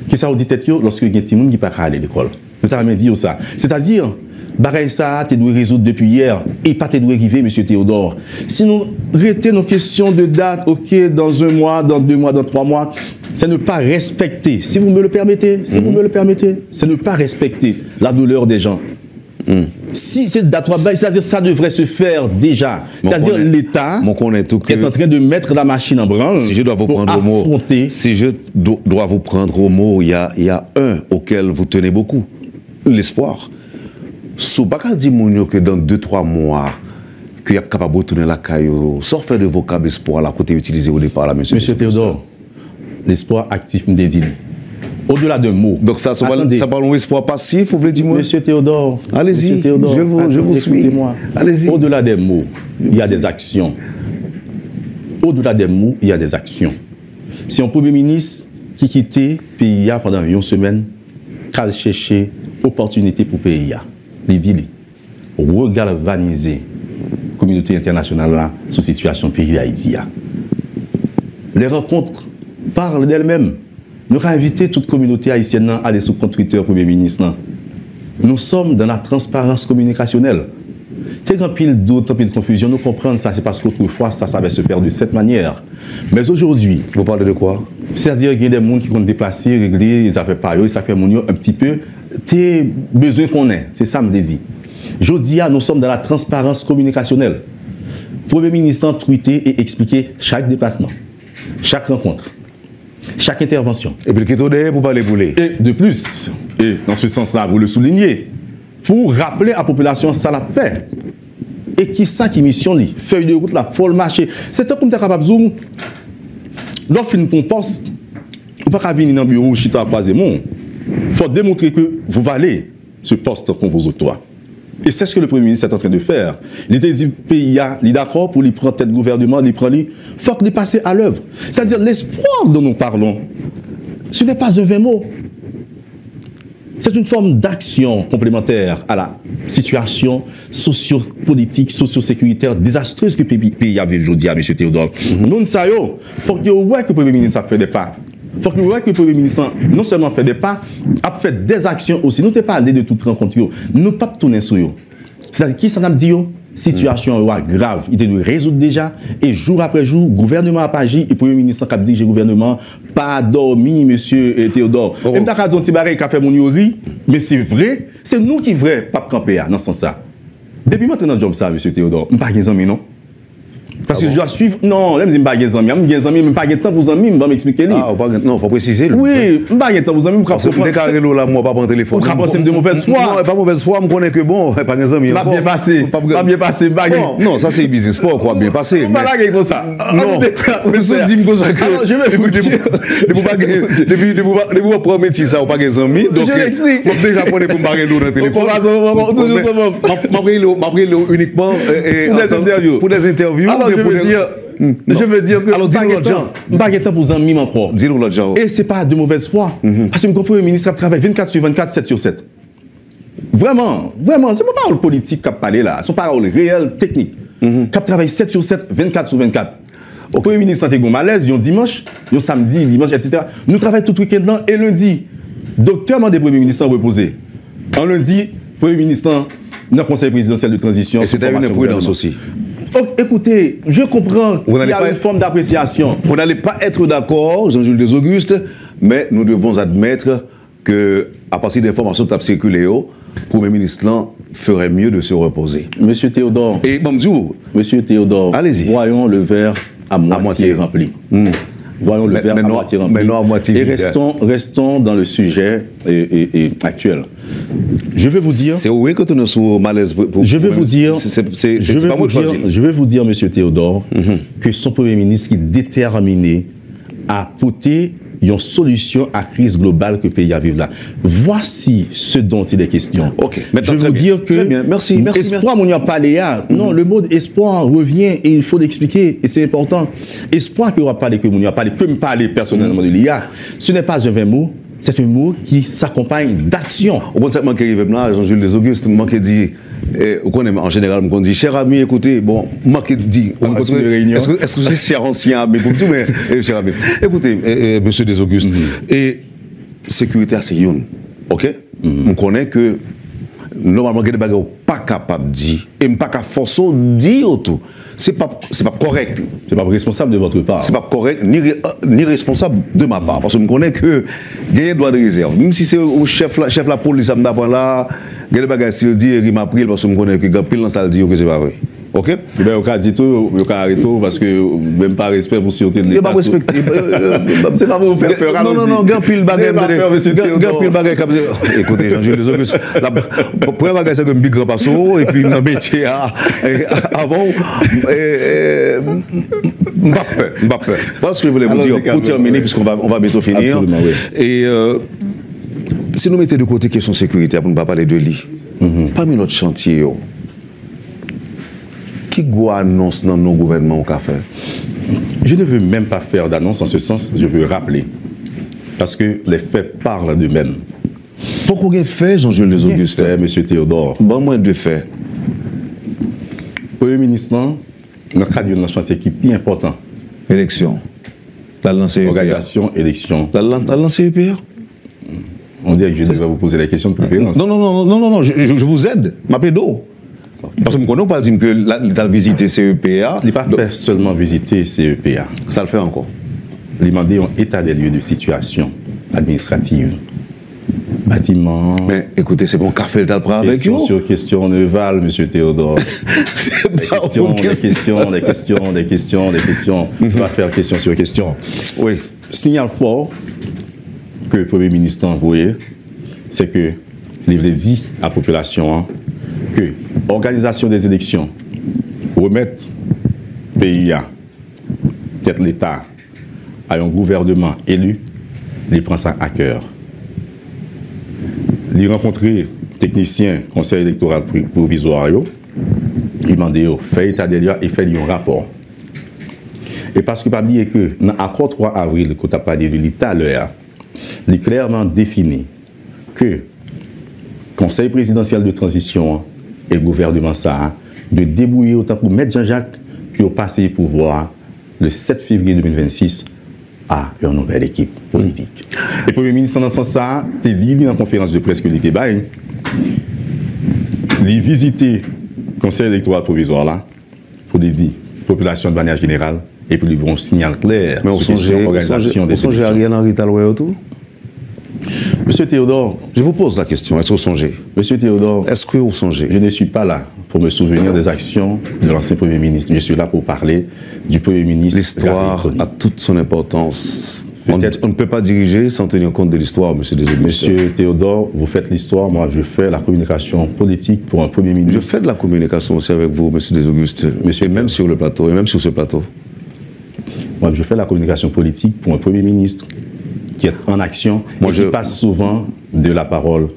Qui ça dit tête yo lorsque il y a des petits monde qui pas aller à l'école? Je t'ai dit ça. C'est-à-dire bagaille ça, tu dois résoudre depuis hier et pas tu dois arriver, monsieur Théodore. Si nous arrêtons nos questions de date, ok, dans 1 mois, dans 2 mois, dans 3 mois, c'est ne pas respecter, si vous me le permettez, c'est ne pas respecter la douleur des gens. Si c'est date, c'est-à-dire ça devrait se faire déjà. C'est-à-dire l'État est en train de mettre la machine en branle. Si je dois vous prendre au mot, si je dois vous prendre au mot, il y a un auquel vous tenez beaucoup, l'espoir. Si vous ne dites que dans 2-3 mois, qu'il y a capable de retourner la caillou, sans faire de vocable espoir à côté utilisé au départ, là, monsieur Théodore, l'espoir actif me désigne. Au-delà d'un mot. Donc ça parle d'espoir passif, vous voulez dire moi? Monsieur Théodore, allez-y, je vous suis. Allez-y. Au-delà des mots, il y a des actions. Au-delà des mots, il y a des actions. Si un Premier ministre qui quittait pays pendant 1 semaine, qu'à chercher opportunité pour pays, il dit, regalvaniser la communauté internationale là, sur la situation pays Haïti. Les rencontres parlent d'elles-mêmes. Nous avons invité toute communauté haïtienne à aller sur le compte Twitter Premier ministre. Nous sommes dans la transparence communicationnelle. Il y a pile d'autres, pile de confusion. Nous comprenons ça, c'est parce qu'autrefois, ça va se faire de cette manière. Mais aujourd'hui... Vous parlez de quoi? C'est-à-dire qu'il y a des gens qui vont déplacer, régler les affaires par eux, ça fait mon un petit peu. Tes besoins qu'on ait, c'est ça, me dit. Aujourd'hui, nous sommes dans la transparence communicationnelle. Le Premier ministre a tweeté et expliqué chaque déplacement, chaque rencontre, chaque intervention. Et puis, le qui pour parler bouler. Et de plus, et dans ce sens-là, vous le soulignez, pour rappeler à la population ça l'a fait. Et qui ça qui mission li, feuille de route, la folle marché. C'est un comme tu es capable de zoom. Lorsque une poste, vous ne pouvez pas venir dans le bureau, chita à croiser mon. Il faut démontrer que vous valez ce poste qu'on vous octroie. Et c'est ce que le Premier ministre est en train de faire. Il était dit, pays, il est d'accord pour lui prendre tête gouvernement, il prend lui. Il faut qu'il passe à l'œuvre. C'est-à-dire l'espoir dont nous parlons, ce n'est pas un vain mot. C'est une forme d'action complémentaire à la situation socio-politique, socio-sécuritaire désastreuse que le pays a vécu aujourd'hui, M. Théodore. Nous savons, il faut que le Premier ministre a fait des pas. Il faut que le Premier ministre non seulement fait des pas, a fait des actions aussi. Nous ne pas allé de toute rencontre. Nous ne pas tourner sur eux. C'est-à-dire, qui s'en a dit, situation grave, il était de résoudre déjà, et jour après jour, le gouvernement a pas agi, et le Premier ministre a dit que le gouvernement pas dormi, monsieur Théodore. Même si on a dit que fait mon yori, mais c'est vrai, c'est nous qui vrai, pas camper dans ce sens-là. Depuis maintenant, dans job ça, monsieur Théodore, je ne sais pas non. Parce que je dois suivre. Non, là, je ne sais pas si je ne pas de temps pour les amis, je vais m'expliquer. Ah, non, il faut préciser. Oui, je n'ai pas de temps pour les amis, je vais déclarer là, moi, pas prendre téléphone. Je vais passer de mauvaise foi. Non, pas mauvaise foi, je connais que bon, pas des amis. Pas bien passé. Pas bien passé. Non, ça c'est business, pas quoi bien passé. On va la comme ça. Non, mais ça dit comme ça que. Je vais vous dire. Depuis vous prendre métier, ça, pas des amis. Donc, je l'explique. Je déjà prendre pour me parler dans le téléphone. M'appeler uniquement pour des interviews. Alors, je veux dire que alors, dis-nous pour amis encore. Dis-nous l'autre genre. Et c'est pas de mauvaise foi. Parce que le Premier ministre travaille 24 sur 24, 7 sur 7. Vraiment, c'est pas parole politique qui a parlé là. C'est parole réelle, technique. Qui travaille 7 sur 7, 24 sur 24. Le Premier ministre a été malaise, un dimanche, un samedi, dimanche, etc. Nous travaillons tout le week-end là et lundi. Docteur m'a des Premiers ministres reposé. En lundi, le Premier ministre dans le Conseil présidentiel de transition. Et c'était une prudence aussi. Donc, écoutez, je comprends qu'il y a une forme d'appréciation. Vous n'allez pas être d'accord, Jean-Jules Desauguste, mais nous devons admettre qu'à partir d'informations qui ont circulé, le Premier ministre ferait mieux de se reposer. Monsieur Théodore. Et bonjour. Monsieur Théodore. Allez-y. Voyons le verre à moitié rempli. Voyons le verre à moitié rempli. Mais non à moitié et restons dans le sujet actuel. Je vais vous dire. C'est oui que tu es sous malaise. Je vais vous dire. Je vais vous dire, monsieur Théodore, que son Premier ministre est déterminé à apporter une solution à la crise globale que le pays a vécu là. Voici ce dont il est question. Ok. Je veux dire que. Très bien. Merci. Espoir, mon a parlé. Non, le mot espoir revient et il faut l'expliquer et c'est important. Espoir que on a parlé, que mon a parlé, que me parler personnellement de l'IA, ce n'est pas un vain mot. c'est un mot qui s'accompagne d'action. Au point de qui arrive là, Jean-Jules Les Augustes, moi qui dis, en général, on dit, cher ami, écoutez, bon, moi qui dis, est-ce que c'est cher ancien ami pour tout, mais cher ami. Écoutez, monsieur Des Augustes, et sécurité, c'est une, ok? On connaît que, normalement, il y a des bagages pas capable de dire, et pas capable forcer de dire tout. C'est pas correct. C'est pas responsable de votre part. C'est pas correct, ni responsable de ma part. Parce que je connais que il y a un droit de réserve. Même si c'est au chef de la police, il là, il y a des bagages s'il dit, il m'a pris parce que je connais que pile dans ça dit que c'est pas vrai. OK? Eh bien, au cas dit tout, au cas arrêté parce que même pas respect pour sûreté de l'État. Il pas respecté. C'est pas pour vous faire peur. Non, il y a pile bagages. Écoutez, Jean-Jules Les Augustes, la première bagage c'est que je suis grand passo et puis dans le métier avant Mbappé. Voilà ce que je voulais vous dire pour terminer, puisqu'on va bientôt finir. Absolument, oui. Et si nous mettons de côté question sécurité, pour ne pas parler de lit, parmi notre chantier, qui annonce dans nos gouvernements au café? Je ne veux même pas faire d'annonce en ce sens, je veux rappeler. Parce que les faits parlent d'eux-mêmes. Pourquoi vous avez fait, Jean-Jules Les Augustes? Monsieur Théodore. Bon, moins de faits. Premier ministre, dans le cadre d'un chantier qui est plus important. Élection. La lancée EPR. Organisation, élection. La lancée EPR? On dirait que je devrais vous poser la question de préférence. Non, je vous aide. Ma pédo. Parce que je ne connais pas dire que l'État a visité CEPA. Il n'est pas fait seulement visiter CEPA. Ça le fait encore. Il a demandé un état des lieux de situation administrative. Bâtiment. Mais écoutez, c'est bon, café le talpra avec question sur question ne valent, monsieur Théodore. Des questions. On va faire question sur question. Oui. Signal fort que le Premier ministre a envoyé, c'est que il a dit à la population que l'organisation des élections, remettre le pays à tête l'État à un gouvernement élu, il prend ça à cœur. Il rencontrer techniciens conseil électoral provisoire, il demande de faire état des lieux et faire un rapport. Et parce que pas oublier que dans l'accord 3 avril, quand tu as parlé de l'État à l'heure, il est clairement défini que le conseil présidentiel de transition et le gouvernement ça de débrouiller autant pour mettre Jean-Jacques pour passer le pouvoir le 7 février 2026 à une nouvelle équipe politique. Et le Premier ministre, dans ce sens, ça, a dit dans la conférence de presse que l'était bail, il visiter le conseil électoral provisoire là, pour dire population de manière générale, et puis ils vont un signal clair sur l'organisation des élections. Vous songez à rien Henri Taloué autour? Monsieur Théodore, je vous pose la question, est-ce que vous songez? Monsieur Théodore, est-ce que vous songez? Je ne suis pas là pour me souvenir des actions de l'ancien Premier ministre. Je suis là pour parler du Premier ministre. L'histoire a toute son importance. On ne peut pas diriger sans tenir compte de l'histoire, monsieur Des Augustes. Monsieur Théodore, vous faites l'histoire, moi je fais la communication politique pour un Premier ministre. Je fais de la communication aussi avec vous, monsieur Des Augustes, et même sur le plateau, et même sur ce plateau. Moi je fais la communication politique pour un Premier ministre qui est en action et qui passe souvent de la parole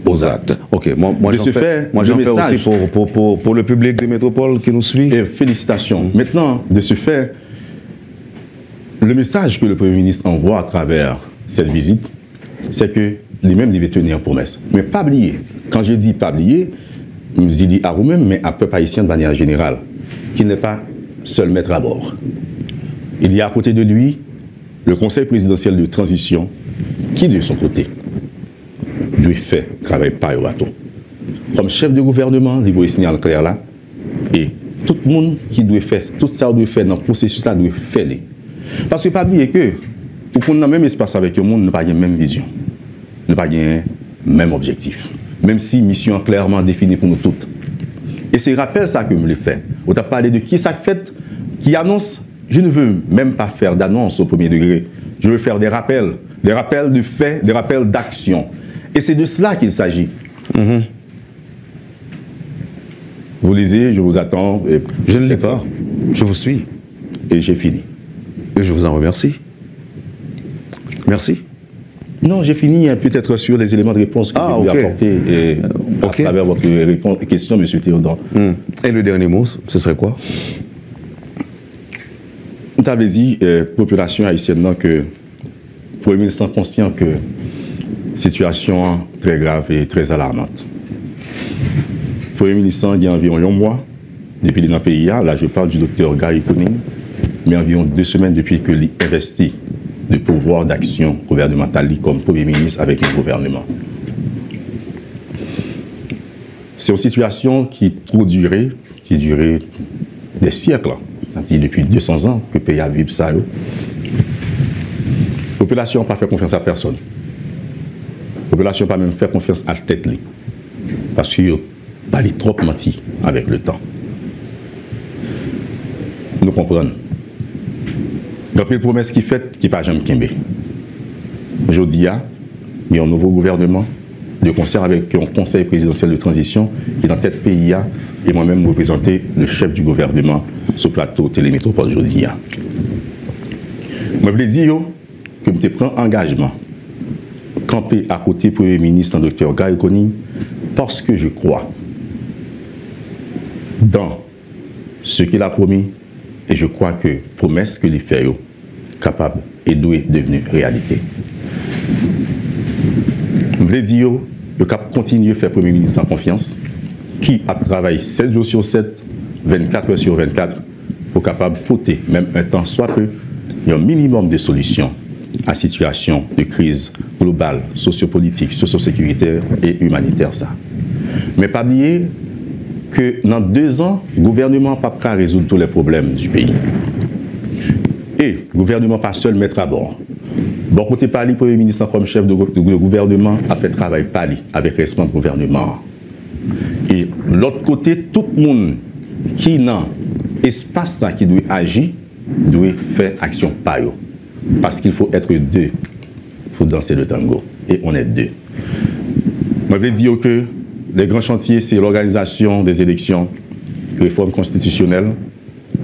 aux actes. Ok, moi j'en fais aussi pour le public des métropoles qui nous suit. Et félicitations. Maintenant, de ce fait, le message que le Premier ministre envoie à travers cette visite, c'est que lui-même, il veut tenir promesse. Mais pas oublier. Quand je dis pas oublier, je dis à vous-même, mais à peuple haïtien de manière générale, qu'il n'est pas seul maître à bord. Il y a à côté de lui le Conseil présidentiel de transition qui, de son côté, lui fait travailler par au bateau. Comme chef de gouvernement, il doit signaler clair là, et tout le monde qui doit faire, tout ça doit faire dans le processus là, doit faire. Parce que pas oublier que, pour qu'on ait le même espace avec le monde, nous n'avons pas la même vision, nous n'avons pas le même objectif, même si mission clairement définie pour nous toutes. Et c'est rappel ça que je le fais. On t'a parlé de qui ça fait, qui annonce. Je ne veux même pas faire d'annonce au premier degré. Je veux faire des rappels de faits, des rappels d'action. Et c'est de cela qu'il s'agit. Vous lisez, je vous attends. Je ne lis pas. Je vous suis. Et j'ai fini. Et je vous en remercie. Merci. Non, j'ai fini peut-être sur les éléments de réponse que je vais apporter à travers votre question, M. Théodore. Et le dernier mot, ce serait quoi? Vous avez dit, population haïtienne, que le Premier ministre est conscient que Situation très grave et très alarmante. Le Premier ministre, il y a environ un mois, depuis qu'il est dans le pays, là je parle du docteur Gary Conning, mais environ 2 semaines depuis que il investit de pouvoir d'action gouvernementale comme Premier ministre avec le gouvernement. C'est une situation qui durait des siècles, c'est-à-dire depuis 200 ans que le pays a vécu ça. La population n'a pas fait confiance à personne. La population n'a pas même fait confiance à la tête, parce qu'il n'a pas trop menti avec le temps. Nous comprenons. Il y a une promesse qui est faite qui n'est pas jamais Kimbe. Aujourd'hui, il y a un nouveau gouvernement de concert avec un conseil présidentiel de transition qui est dans tête pays et moi-même représenter le chef du gouvernement sur le plateau Télémétropole aujourd'hui. Je voulais dire que je prends engagement camper à côté du Premier ministre, le Dr Gary Conning, parce que je crois dans ce qu'il a promis et je crois que promesse que les fait capable et doit devenir réalité. Je voulais dire que continuer à faire Premier ministre en confiance, qui a travaillé 7 jours sur 7, 24 heures sur 24, pour capable de porter, même un temps soit peu, un minimum de solutions à la situation de crise globale, sociopolitique, socio-sécuritaire et humanitaire. Ça. Mais pas oublier que dans 2 ans, le gouvernement n'a pas pu résoudre tous les problèmes du pays. Et le gouvernement pas seul mettre à bord. Bon côté Pali, le Premier ministre comme chef de gouvernement a fait travail Pali avec respect du gouvernement. Et l'autre côté, tout le monde qui dans l'espace qui doit agir, doit faire action par eux. Parce qu'il faut être 2. Il faut danser le tango. Et on est 2. Je veux dire que les grands chantiers, c'est l'organisation des élections, réforme constitutionnelle,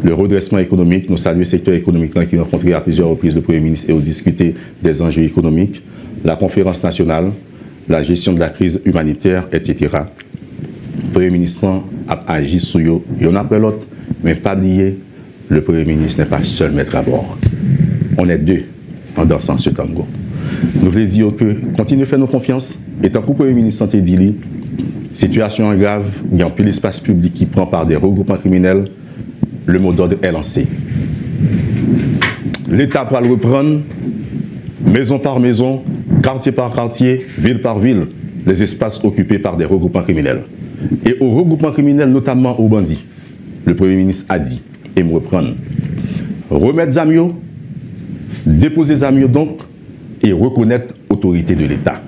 le redressement économique. Nous saluons le secteur économique qui a rencontré à plusieurs reprises le Premier ministre et a discuté des enjeux économiques, la conférence nationale, la gestion de la crise humanitaire, etc. Le Premier ministre a agi sur eux, l'un après l'autre, mais pas oublier, le Premier ministre n'est pas seul maître à bord. On est 2 en dansant ce tango. Nous voulons dire que continuez à faire nos confiance. Et tant que le Premier ministre santé dit, situation est grave, il y a un peu l'espace public qui prend par des regroupements criminels, le mot d'ordre est lancé. L'État va le reprendre, maison par maison, quartier par quartier, ville par ville, les espaces occupés par des regroupements criminels. Et aux regroupements criminels, notamment aux bandits, le Premier ministre a dit, et me reprendre, remettre Zamio, déposer Zamio donc, et reconnaître l'autorité de l'État.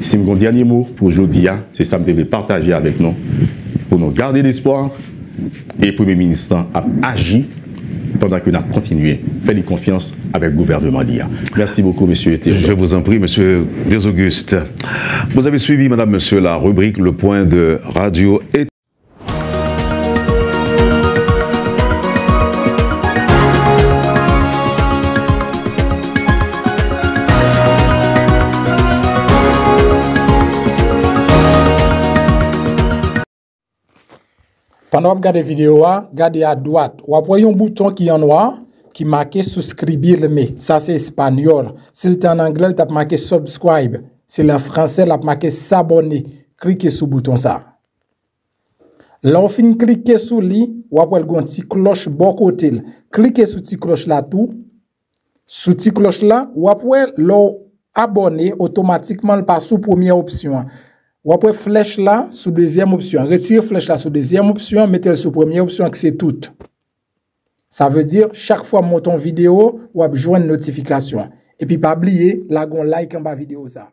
C'est mon dernier mot pour aujourd'hui, c'est ça que je vais partager avec nous, pour nous garder l'espoir, et le Premier ministre a agi pendant que nous avons continué à faire confiance avec le gouvernement d'IA. Merci beaucoup, monsieur. Je vous en prie, monsieur Desauguste. Vous avez suivi, madame, monsieur, la rubrique Le Point de Radio et pendant que vous regardez la vidéo, regardez à droite. Vous voyez un bouton qui est en noir qui marque souscrire. Ça, c'est espagnol. Si c'est en anglais, vous marqué subscribe. Si c'est en français, vous marqué s'abonner. Cliquez sur le bouton ça. Là, on finit de cliquer sur lui. Vous voyez une petite cloche bon côté. Cliquez sur cette cloche là tout. Sur cette cloche là, vous voyez l'abonner automatiquement par sous première option. Ou après flèche là sous deuxième option. Retirez flèche là sous deuxième option, mettez-le sous première option que c'est tout. Ça veut dire chaque fois monter une vidéo, ou joindre une notification. Et puis pas oublier, la like en bas vidéo ça.